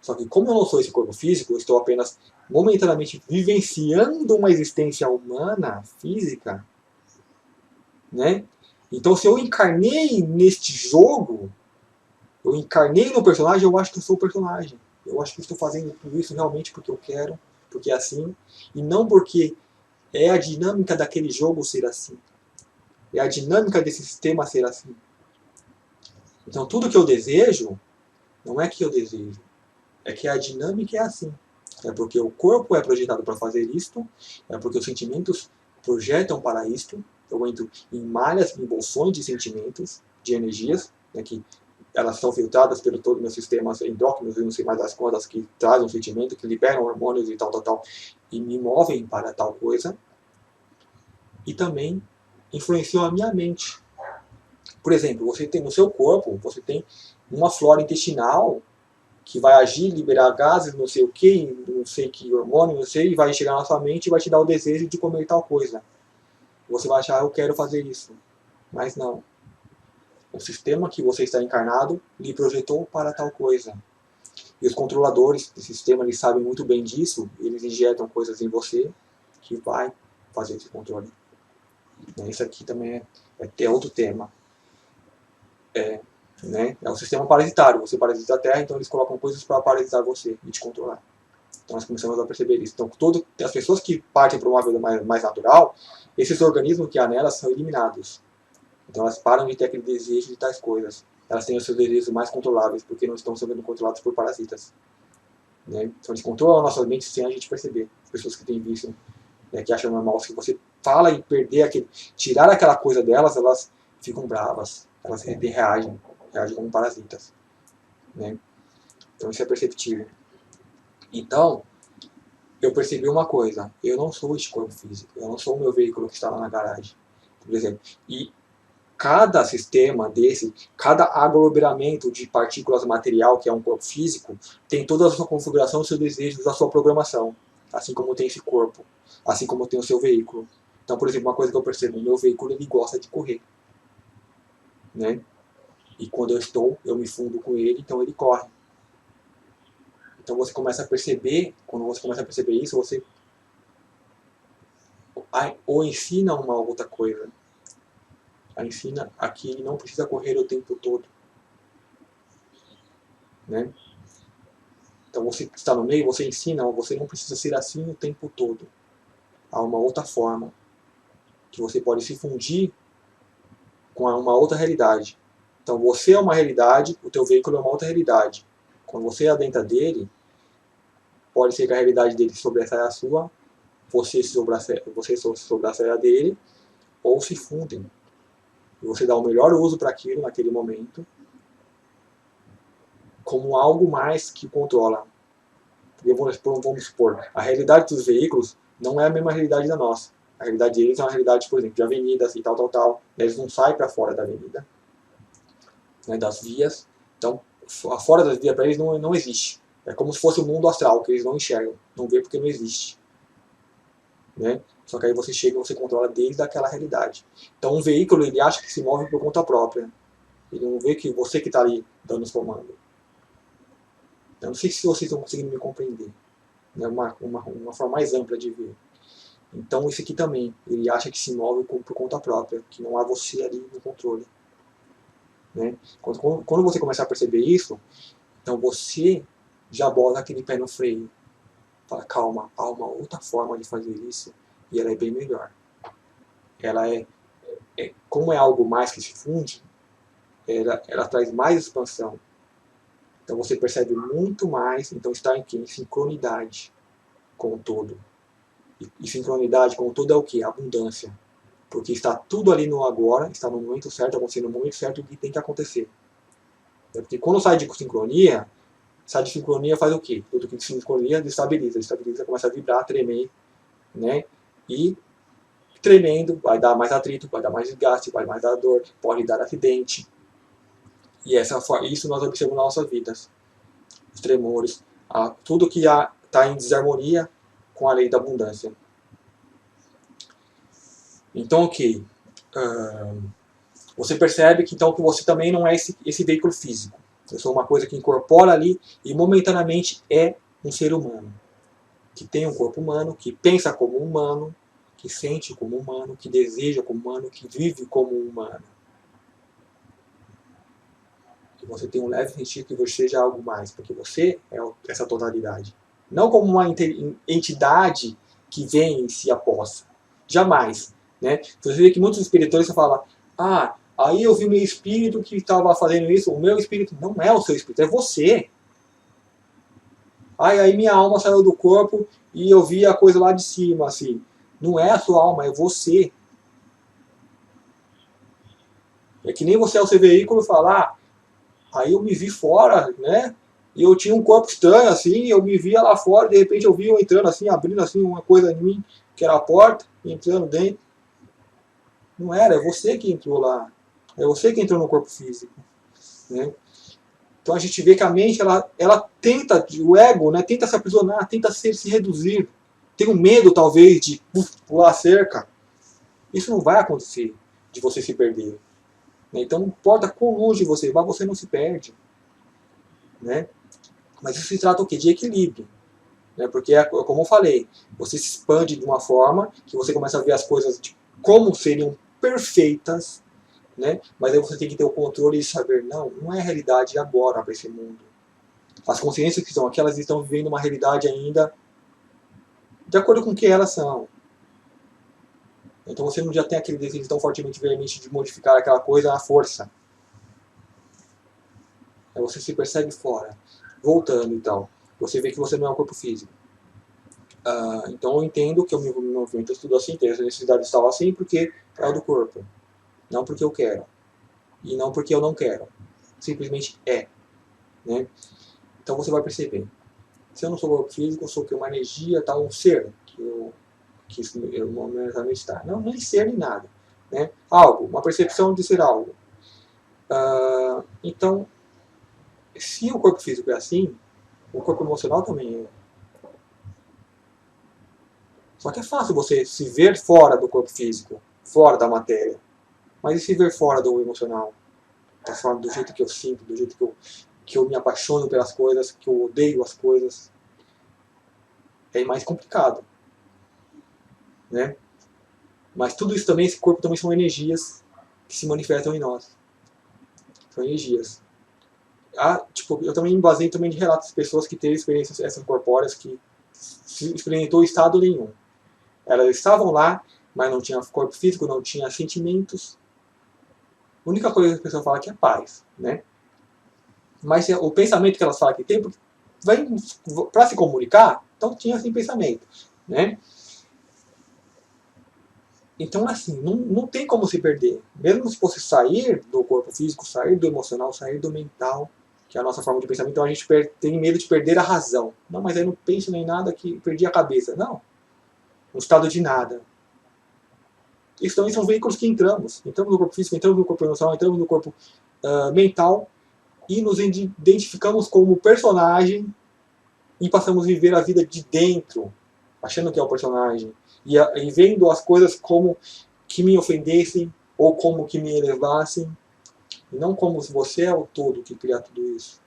Só que como eu não sou esse corpo físico, eu estou apenas momentaneamente vivenciando uma existência humana, física, né? Então se eu encarnei neste jogo, eu encarnei no personagem, eu acho que eu sou o personagem. Eu acho que estou fazendo tudo isso realmente porque eu quero, porque é assim, e não porque É a dinâmica daquele jogo ser assim. É a dinâmica desse sistema ser assim. Então tudo que eu desejo, não é que eu desejo, é que a dinâmica é assim. É porque o corpo é projetado para fazer isto, é porque os sentimentos projetam para isto. Eu entro em malhas, em bolsões de sentimentos, de energias, né, que elas são filtradas pelo todo o meu sistema endócrinos e não sei mais das cordas que trazem um sentimento, que liberam hormônios e tal, e me movem para tal coisa. E também influenciam a minha mente. Por exemplo, você tem no seu corpo, você tem uma flora intestinal que vai agir, liberar gases, não sei o que, não sei que hormônio, não sei, e vai chegar na sua mente e vai te dar o desejo de comer tal coisa. Você vai achar, eu quero fazer isso. Mas não. O sistema que você está encarnado lhe projetou para tal coisa. E os controladores do sistema, eles sabem muito bem disso, eles injetam coisas em você que vai fazer esse controle. Isso aqui também é outro tema. É o sistema parasitário. Você parasita a Terra, então eles colocam coisas para parasitar você e te controlar. Então nós começamos a perceber isso. Então as pessoas que partem para uma vida mais natural, esses organismos que há nelas são eliminados. Então elas param de ter aquele desejo de tais coisas. Elas têm os seus desejos mais controláveis, porque não estão sendo controlados por parasitas. Né? Então eles controlam a nossa mente sem a gente perceber. As pessoas que têm vício, né, que acham normal, se você fala e perder tirar aquela coisa delas, elas ficam bravas. Elas reagem como parasitas. Né? Então isso é perceptível. Então, eu percebi uma coisa, eu não sou este corpo físico, eu não sou o meu veículo que está lá na garagem, por exemplo. E cada sistema desse, cada aglomeramento de partículas material, que é um corpo físico, tem toda a sua configuração, os seus desejos, a sua programação, assim como tem esse corpo, assim como tem o seu veículo. Então, por exemplo, uma coisa que eu percebo, o meu veículo ele gosta de correr, né? E quando eu me fundo com ele, então ele corre. Então você começa a perceber, quando você começa a perceber isso, você ou ensina uma outra coisa. A ensina a que ele não precisa correr o tempo todo. Né? Então você que está no meio, você ensina, você não precisa ser assim o tempo todo. Há uma outra forma que você pode se fundir com uma outra realidade. Então você é uma realidade, o teu veículo é uma outra realidade. Quando você adentra dele, pode ser que a realidade dele sobressaia a sua, você sobressaia a dele, ou se fundem. E você dá o melhor uso para aquilo naquele momento, como algo mais que controla. Vamos supor, a realidade dos veículos não é a mesma realidade da nossa. A realidade deles é uma realidade, por exemplo, de avenidas e tal. Eles não saem para fora da avenida, né, das vias. Então, fora das vias para eles não existe. É como se fosse o mundo astral, que eles não enxergam, não vê porque não existe. Né? Só que aí você chega e você controla desde aquela realidade. Então, um veículo, ele acha que se move por conta própria. Ele não vê que você que está ali dando os comandos. Eu não sei se vocês estão conseguindo me compreender. Né? Uma forma mais ampla de ver. Então esse aqui também, ele acha que se move por conta própria, que não há você ali no controle. Né? Quando você começar a perceber isso, então você já bota aquele pé no freio. Fala, calma, há uma outra forma de fazer isso e ela é bem melhor. Ela como é algo mais que se funde, ela traz mais expansão. Então você percebe muito mais, então está em sincronidade com o todo. E sincronidade com o todo é o que? Abundância. Porque está tudo ali no agora, está no momento certo, acontecendo no momento certo o que tem que acontecer. Porque quando sai de sincronia faz o quê? Tudo que sincronia destabiliza, começa a vibrar, tremer, né? E tremendo vai dar mais atrito, vai dar mais desgaste, vai mais dar dor, pode dar acidente. E isso nós observamos nas nossas vidas. Os tremores, tudo que está em desarmonia com a lei da abundância. Então, ok. Você percebe que então que você também não é esse veículo físico. Eu sou uma coisa que incorpora ali e momentaneamente é um ser humano. Que tem um corpo humano, que pensa como humano, que sente como humano, que deseja como humano, que vive como humano. Que você tem um leve sentido que você seja algo mais, porque você é essa totalidade. Não como uma entidade que vem e se aposta. Jamais. Né? Você vê que muitos espirituais falam, aí eu vi meu espírito que estava fazendo isso. O meu espírito não é o seu espírito, é você. Aí minha alma saiu do corpo e eu vi a coisa lá de cima, assim. Não é a sua alma, é você. É que nem você é o seu veículo falar, aí eu me vi fora, né? E eu tinha um corpo estranho, assim, eu me via lá fora, de repente eu vi eu entrando assim, abrindo assim uma coisa em mim, que era a porta, entrando dentro. Não era, é você que entrou lá. É você que entrou no corpo físico. Né? Então a gente vê que a mente, ela tenta, o ego, né, tenta se aprisionar, tenta se reduzir. Tem um medo, talvez, de pular a cerca. Isso não vai acontecer, de você se perder. Né? Então não importa quão longe você vai, você não se perde. Né? Mas isso se trata o quê? De equilíbrio. Né? Porque, como eu falei, você se expande de uma forma que você começa a ver as coisas de como seriam perfeitas, né? Mas aí você tem que ter o controle e saber, não é a realidade agora para esse mundo. As consciências que estão aqui, elas estão vivendo uma realidade ainda de acordo com o que elas são. Então você não já tem aquele desejo tão fortemente veemente de modificar aquela coisa à força. Aí você se percebe fora. Voltando, então, você vê que você não é um corpo físico. Então eu entendo que o meu movimento estudo assim, que essa necessidade estava assim, porque é o do corpo. Não porque eu quero. E não porque eu não quero. Simplesmente é. Né? Então você vai perceber. Se eu não sou corpo físico, eu sou uma energia, um ser que eu momentaneamente está. Não nem ser nem nada. Né? Algo, uma percepção de ser algo. Então, se o corpo físico é assim, o corpo emocional também é. Só que é fácil você se ver fora do corpo físico, fora da matéria. Mas e se ver fora do emocional? Do jeito que eu sinto, do jeito que eu me apaixono pelas coisas, que eu odeio as coisas. É mais complicado. Né? Mas tudo isso também, esse corpo também são energias que se manifestam em nós. São energias. Eu também me baseio também de relatos de pessoas que teve experiências extracorpóreas que se experimentou estado nenhum. Elas estavam lá, mas não tinha corpo físico, não tinha sentimentos. A única coisa que a pessoa fala que é paz, né? Mas o pensamento que elas falam que tem, para se comunicar, então tinha assim pensamento, né? Então, assim, não tem como se perder. Mesmo se você sair do corpo físico, sair do emocional, sair do mental, que é a nossa forma de pensamento, então a gente tem medo de perder a razão. Não, mas aí não penso nem nada que perdi a cabeça. Não. Um estado de nada. Isso também são veículos que entramos. Entramos no corpo físico, entramos no corpo emocional, entramos no corpo mental e nos identificamos como personagem e passamos a viver a vida de dentro, achando que é o personagem. E vendo as coisas como que me ofendessem ou como que me elevassem, e não como se você é o todo que cria tudo isso.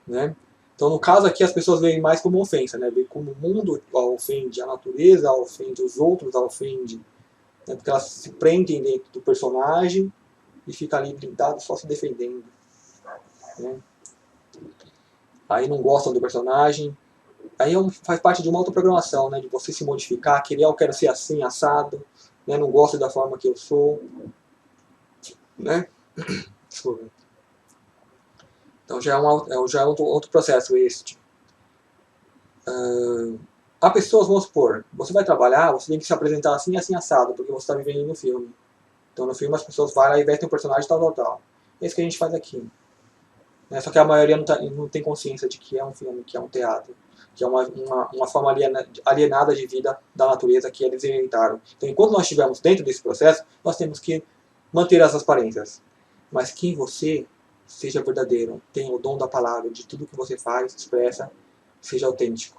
Né? Então, no caso aqui, as pessoas veem mais como ofensa, né? Veem como o mundo a ofende, a natureza a ofende, os outros a ofende. Né? Porque elas se prendem dentro do personagem e ficam ali blindados só se defendendo. Né? Aí não gostam do personagem. Aí faz parte de uma autoprogramação, né? De você se modificar, eu quero ser assim, assado, né? Não gosto da forma que eu sou. Né? Desculpa. Então já é outro processo este. Há pessoas, vamos supor, você vai trabalhar, você tem que se apresentar assim, assim, assado, porque você está vivendo no filme. Então no filme as pessoas vão lá e vestem um personagem tal. É isso que a gente faz aqui. Né? Só que a maioria não tem consciência de que é um filme, que é um teatro, que é uma forma alienada de vida da natureza que eles inventaram. Então enquanto nós estivermos dentro desse processo, nós temos que manter as aparências. Mas que você seja verdadeiro, tenha o dom da palavra, de tudo que você faz, expressa, seja autêntico.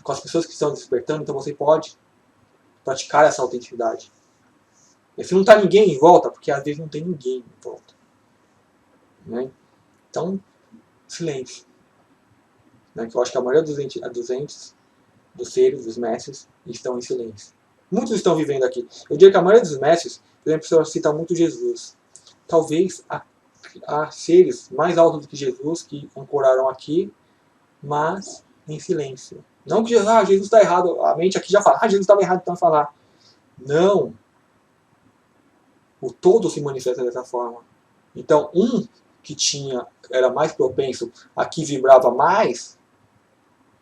Com as pessoas que estão despertando, então você pode praticar essa autenticidade. E se não está ninguém em volta, porque às vezes não tem ninguém em volta. Né? Então, silêncio. Né? Que eu acho que a maioria dos entes, dos seres, dos mestres, estão em silêncio. Muitos estão vivendo aqui. Eu diria que a maioria dos mestres, por exemplo, você cita muito Jesus. Talvez há seres mais altos do que Jesus que ancoraram aqui, mas em silêncio. Não que Jesus está errado, a mente aqui já fala, Jesus estava errado então falar. Não. O todo se manifesta dessa forma. Então, um que era mais propenso a que vibrava mais,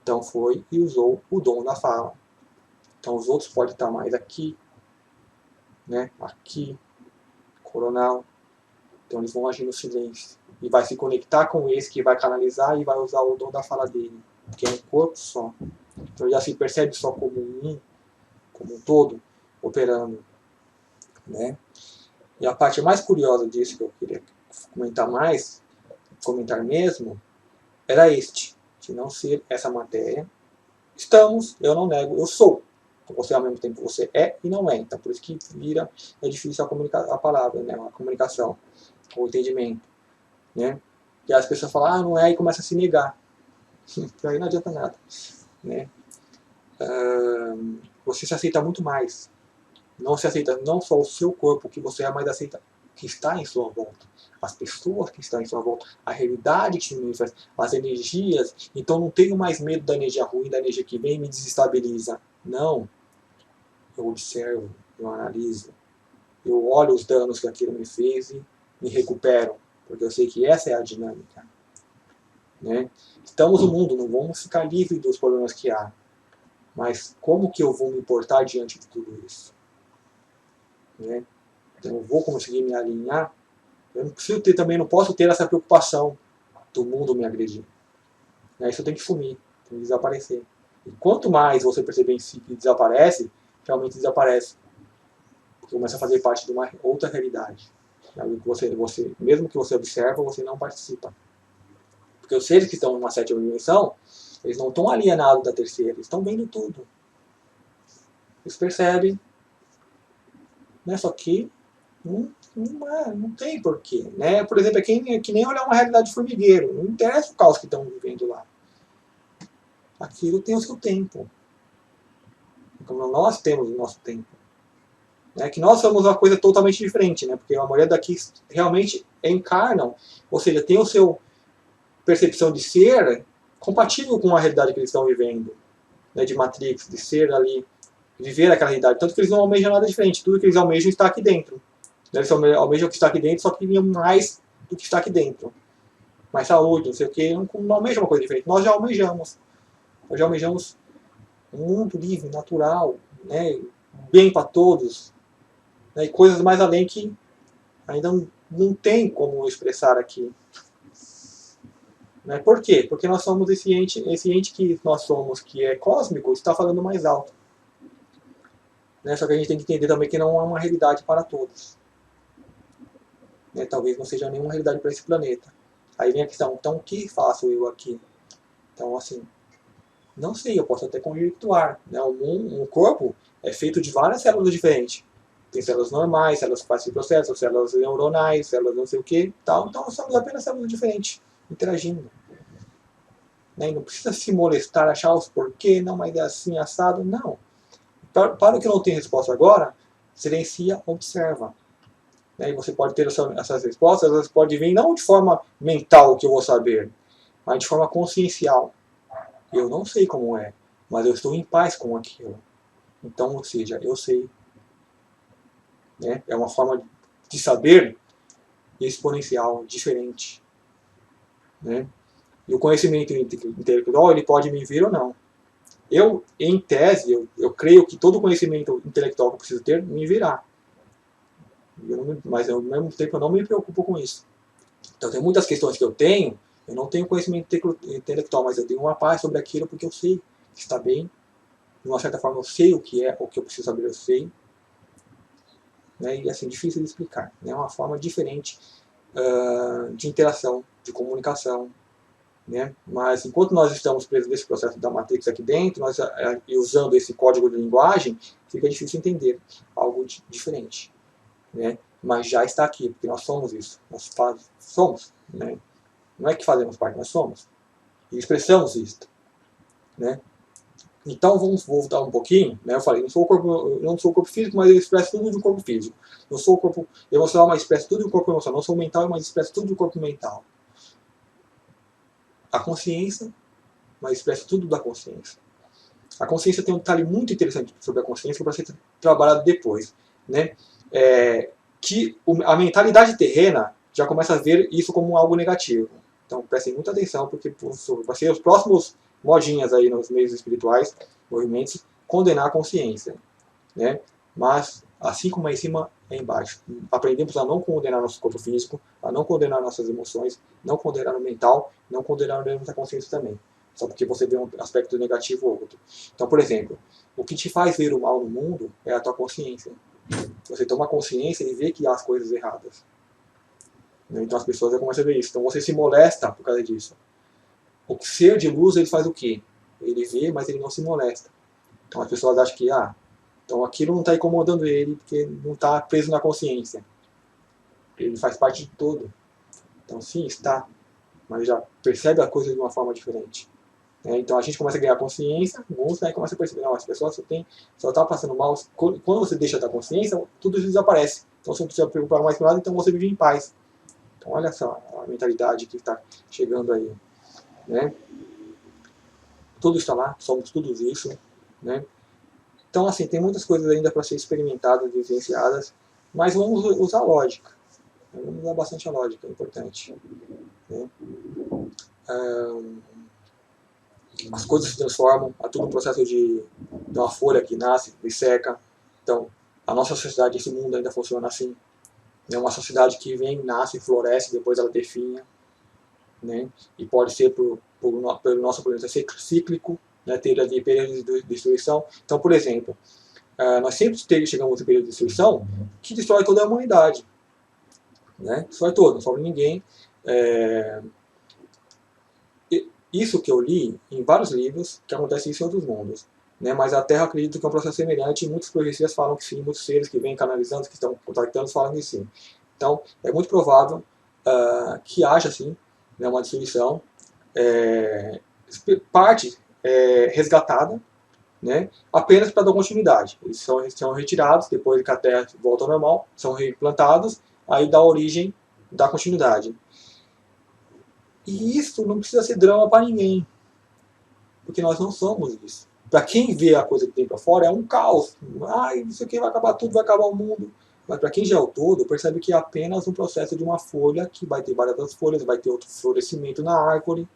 então foi e usou o dom da fala. Então os outros podem estar mais aqui, né? Aqui, coronal. Então eles vão agir no silêncio. E vai se conectar com esse que vai canalizar e vai usar o dom da fala dele. Que é um corpo só. Então já se percebe só como um todo, operando. Né? E a parte mais curiosa disso que eu queria comentar mesmo, era de não ser essa matéria. Estamos, eu não nego, eu sou. Você ao mesmo tempo você é e não é. Então por isso que é difícil a palavra, né? A comunicação, o entendimento. Né? E as pessoas falam, não é, e começa a se negar. E aí não adianta nada. Né? Você se aceita muito mais. Não se aceita não só o seu corpo, que você é, mas aceita o que está em sua volta. As pessoas que estão em sua volta, a realidade que se manifesta, as energias. Então não tenho mais medo da energia ruim, da energia que vem e me desestabiliza. Não. Eu observo, eu analiso. Eu olho os danos que aquilo me fez e me recupero. Porque eu sei que essa é a dinâmica. Né? Estamos no mundo, não vamos ficar livres dos problemas que há. Mas como que eu vou me portar diante de tudo isso? Né? Então eu vou conseguir me alinhar. Eu não preciso também não posso ter essa preocupação do mundo me agredir. Né? Isso tem que sumir, tem que desaparecer. E quanto mais você perceber em si que desaparece, realmente desaparece. Porque começa a fazer parte de uma outra realidade. Mesmo que você observa, você não participa. Porque os seres que estão numa sétima dimensão, eles não estão alienados da terceira, eles estão vendo tudo. Eles percebem. Né? Só que não tem porquê. Né? Por exemplo, é que nem olhar uma realidade de formigueiro. Não interessa o caos que estão vivendo lá. Aquilo tem o seu tempo. Como nós temos o nosso tempo. Né? Que nós somos uma coisa totalmente diferente. Né? Porque a maioria daqui realmente encarnam. Ou seja, tem o seu percepção de ser compatível com a realidade que eles estão vivendo. Né? De Matrix, de ser ali, viver aquela realidade. Tanto que eles não almejam nada diferente. Tudo que eles almejam está aqui dentro. Eles almejam o que está aqui dentro, só queriam mais do que está aqui dentro. Mais saúde, não sei o que, não almejam uma coisa diferente. Nós já almejamos. Nós já almejamos um mundo livre, natural, né, bem para todos, né, e coisas mais além que ainda não tem como expressar aqui. Né, por quê? Porque nós somos esse ente que nós somos, que é cósmico, está falando mais alto. Né, só que a gente tem que entender também que não é uma realidade para todos. Né, talvez não seja nenhuma realidade para esse planeta. Aí vem a questão, então o que faço eu aqui? Então, assim, não sei, eu posso até conjecturar. Né? Um corpo é feito de várias células diferentes. Tem células normais, células que fazem processo, células neuronais, células não sei o que, tal. Então nós somos apenas células diferentes, interagindo. Né? E não precisa se molestar, achar os porquê, não, mas é assim, assado, não. Para o que não tem resposta agora, silencia, observa. Né? E você pode ter essas respostas, elas podem vir não de forma mental, que eu vou saber, mas de forma consciencial. Eu não sei como é, mas eu estou em paz com aquilo. Então, ou seja, eu sei. Né? É uma forma de saber exponencial, diferente. Né? E o conhecimento intelectual, ele pode me vir ou não. Eu, em tese, eu creio que todo conhecimento intelectual que eu preciso ter, me virá. Mas ao mesmo tempo eu não me preocupo com isso. Então tem muitas questões que eu não tenho conhecimento intelectual, mas eu tenho uma paz sobre aquilo porque eu sei que está bem. De uma certa forma eu sei o que é, o que eu preciso saber eu sei. Né? E assim, difícil de explicar. É uma forma diferente de interação, de comunicação. Né? Mas enquanto nós estamos presos nesse processo da Matrix aqui dentro, e usando esse código de linguagem, fica difícil entender algo diferente. Né? Mas já está aqui, porque nós somos isso. Nós somos. Né? Não é que fazemos parte, nós somos. E expressamos isso. Né? Então vamos voltar um pouquinho. Né? Eu falei, eu não sou o corpo físico, mas eu expresso tudo de um corpo físico. Eu sou o corpo emocional, mas expresso tudo de um corpo emocional. Não sou mental, mas expresso tudo de um corpo mental. A consciência, mas expresso tudo da consciência. A consciência tem um detalhe muito interessante sobre a consciência para ser trabalhado depois, né? Que a mentalidade terrena já começa a ver isso como algo negativo. Então prestem muita atenção, porque vai ser os próximos modinhas aí nos meios espirituais, movimentos, condenar a consciência, né? Mas assim como é em cima, é embaixo. Aprendemos a não condenar nosso corpo físico, a não condenar nossas emoções, não condenar o mental, não condenar a consciência também. Só porque você vê um aspecto negativo ou outro. Então, por exemplo, o que te faz ver o mal no mundo é a tua consciência. Você toma consciência e vê que há as coisas erradas. Então as pessoas começam a ver isso. Então você se molesta por causa disso. O ser de luz, ele faz o quê? Ele vê, mas ele não se molesta. Então as pessoas acham que, então aquilo não está incomodando ele, porque não está preso na consciência. Ele faz parte de todo. Então sim, está, mas já percebe a coisa de uma forma diferente. Então a gente começa a ganhar consciência, alguns, né, começa a perceber, não, as pessoas só tá passando mal. Quando você deixa da consciência, tudo isso desaparece. Então você não precisa preocupar mais com nada, então você vive em paz. Então olha só a mentalidade que está chegando aí, né? Tudo está lá, somos tudo isso, né? Então assim, tem muitas coisas ainda para ser experimentadas, vivenciadas, mas vamos usar a lógica. Vamos usar bastante a lógica, é importante, né? As coisas se transformam, há todo um processo de uma folha que nasce e seca. Então, a nossa sociedade, esse mundo ainda funciona assim. É uma sociedade que vem, nasce, floresce, depois ela definha, né? E pode ser pelo nosso planeta ser cíclico, né? Ter ali períodos de destruição. Então, por exemplo, nós sempre chegamos em período de destruição que destrói toda a humanidade, né? Destrói todo, não sobra ninguém. Isso que eu li em vários livros, que acontece isso em outros mundos. Né? Mas a Terra acredita que é um processo semelhante e muitas profecias falam que sim, muitos seres que vêm canalizando, que estão contactando, falam que sim. Então, é muito provável que haja, sim, né, uma destruição, parte resgatada, né, apenas para dar continuidade. Eles são retirados, depois que a Terra volta ao normal, são replantados, aí dá origem, dá continuidade. E isso não precisa ser drama para ninguém, porque nós não somos isso. Para quem vê a coisa que tem para fora, é um caos. Isso aqui vai acabar tudo, vai acabar o mundo. Mas para quem já é o todo, percebe que é apenas um processo de uma folha, que vai ter várias outras folhas, vai ter outro florescimento na árvore.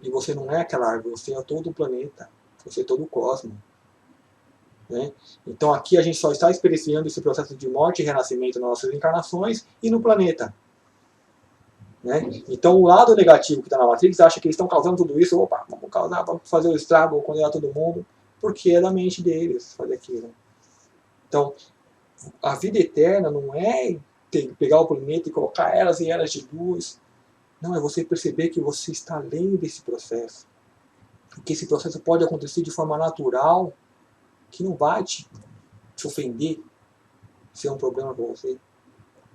E você não é aquela árvore, você é todo o planeta, você é todo o cosmos. Né? Então aqui a gente só está experienciando esse processo de morte e renascimento nas nossas encarnações e no planeta. Né? Então o lado negativo que está na Matrix acha que eles estão causando tudo isso, opa, vamos causar, vamos fazer o estrago, vamos condenar todo mundo, porque é da mente deles fazer aquilo. Então a vida eterna não é pegar o planeta e colocar eras e eras de luz, não, é você perceber que você está além desse processo, que esse processo pode acontecer de forma natural, que não vai te ofender, ser um problema para você.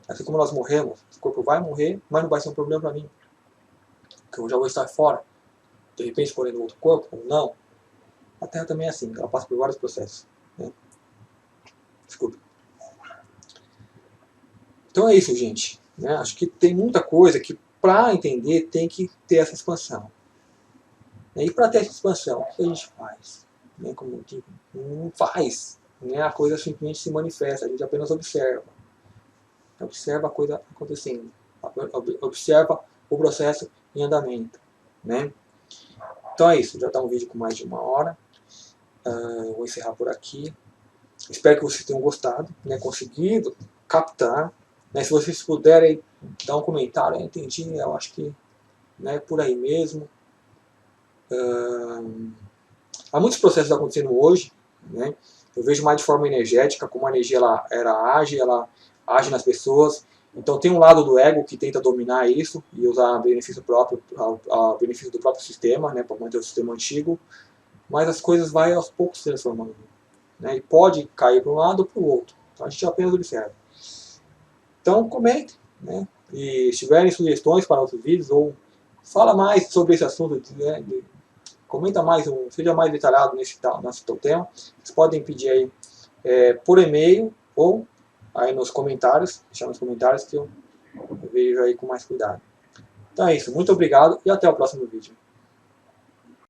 Assim como nós morremos, o corpo vai morrer, mas não vai ser um problema para mim, porque eu já vou estar fora. De repente, porém, no outro corpo, ou não. A Terra também é assim, ela passa por vários processos. Né? Desculpe. Então é isso, gente. Né? Acho que tem muita coisa que, para entender, tem que ter essa expansão. E para ter essa expansão, o que a gente faz? Né? Como que não faz. Né? A coisa simplesmente se manifesta, a gente apenas observa. Observa a coisa acontecendo. Observa o processo em andamento. Né? Então é isso, já está um vídeo com mais de 1 hora. Eu vou encerrar por aqui. Espero que vocês tenham gostado, né, conseguido captar. Né, se vocês puderem dar um comentário, eu entendi, eu acho que né, por aí mesmo. Há muitos processos acontecendo hoje. Né, eu vejo mais de forma energética, como a energia ela age nas pessoas. Então tem um lado do ego que tenta dominar isso e usar a benefício próprio, a benefício do próprio sistema, né, para manter o sistema antigo. Mas as coisas vão aos poucos se transformando. Né, e pode cair para um lado ou para o outro. Então a gente apenas observa. Então comentem. Né, e se tiverem sugestões para outros vídeos ou fala mais sobre esse assunto, né, comenta mais, seja mais detalhado nesse tema. Vocês podem pedir aí por e-mail ou aí nos comentários, deixar nos comentários que eu vejo aí com mais cuidado. Então é isso, muito obrigado e até o próximo vídeo.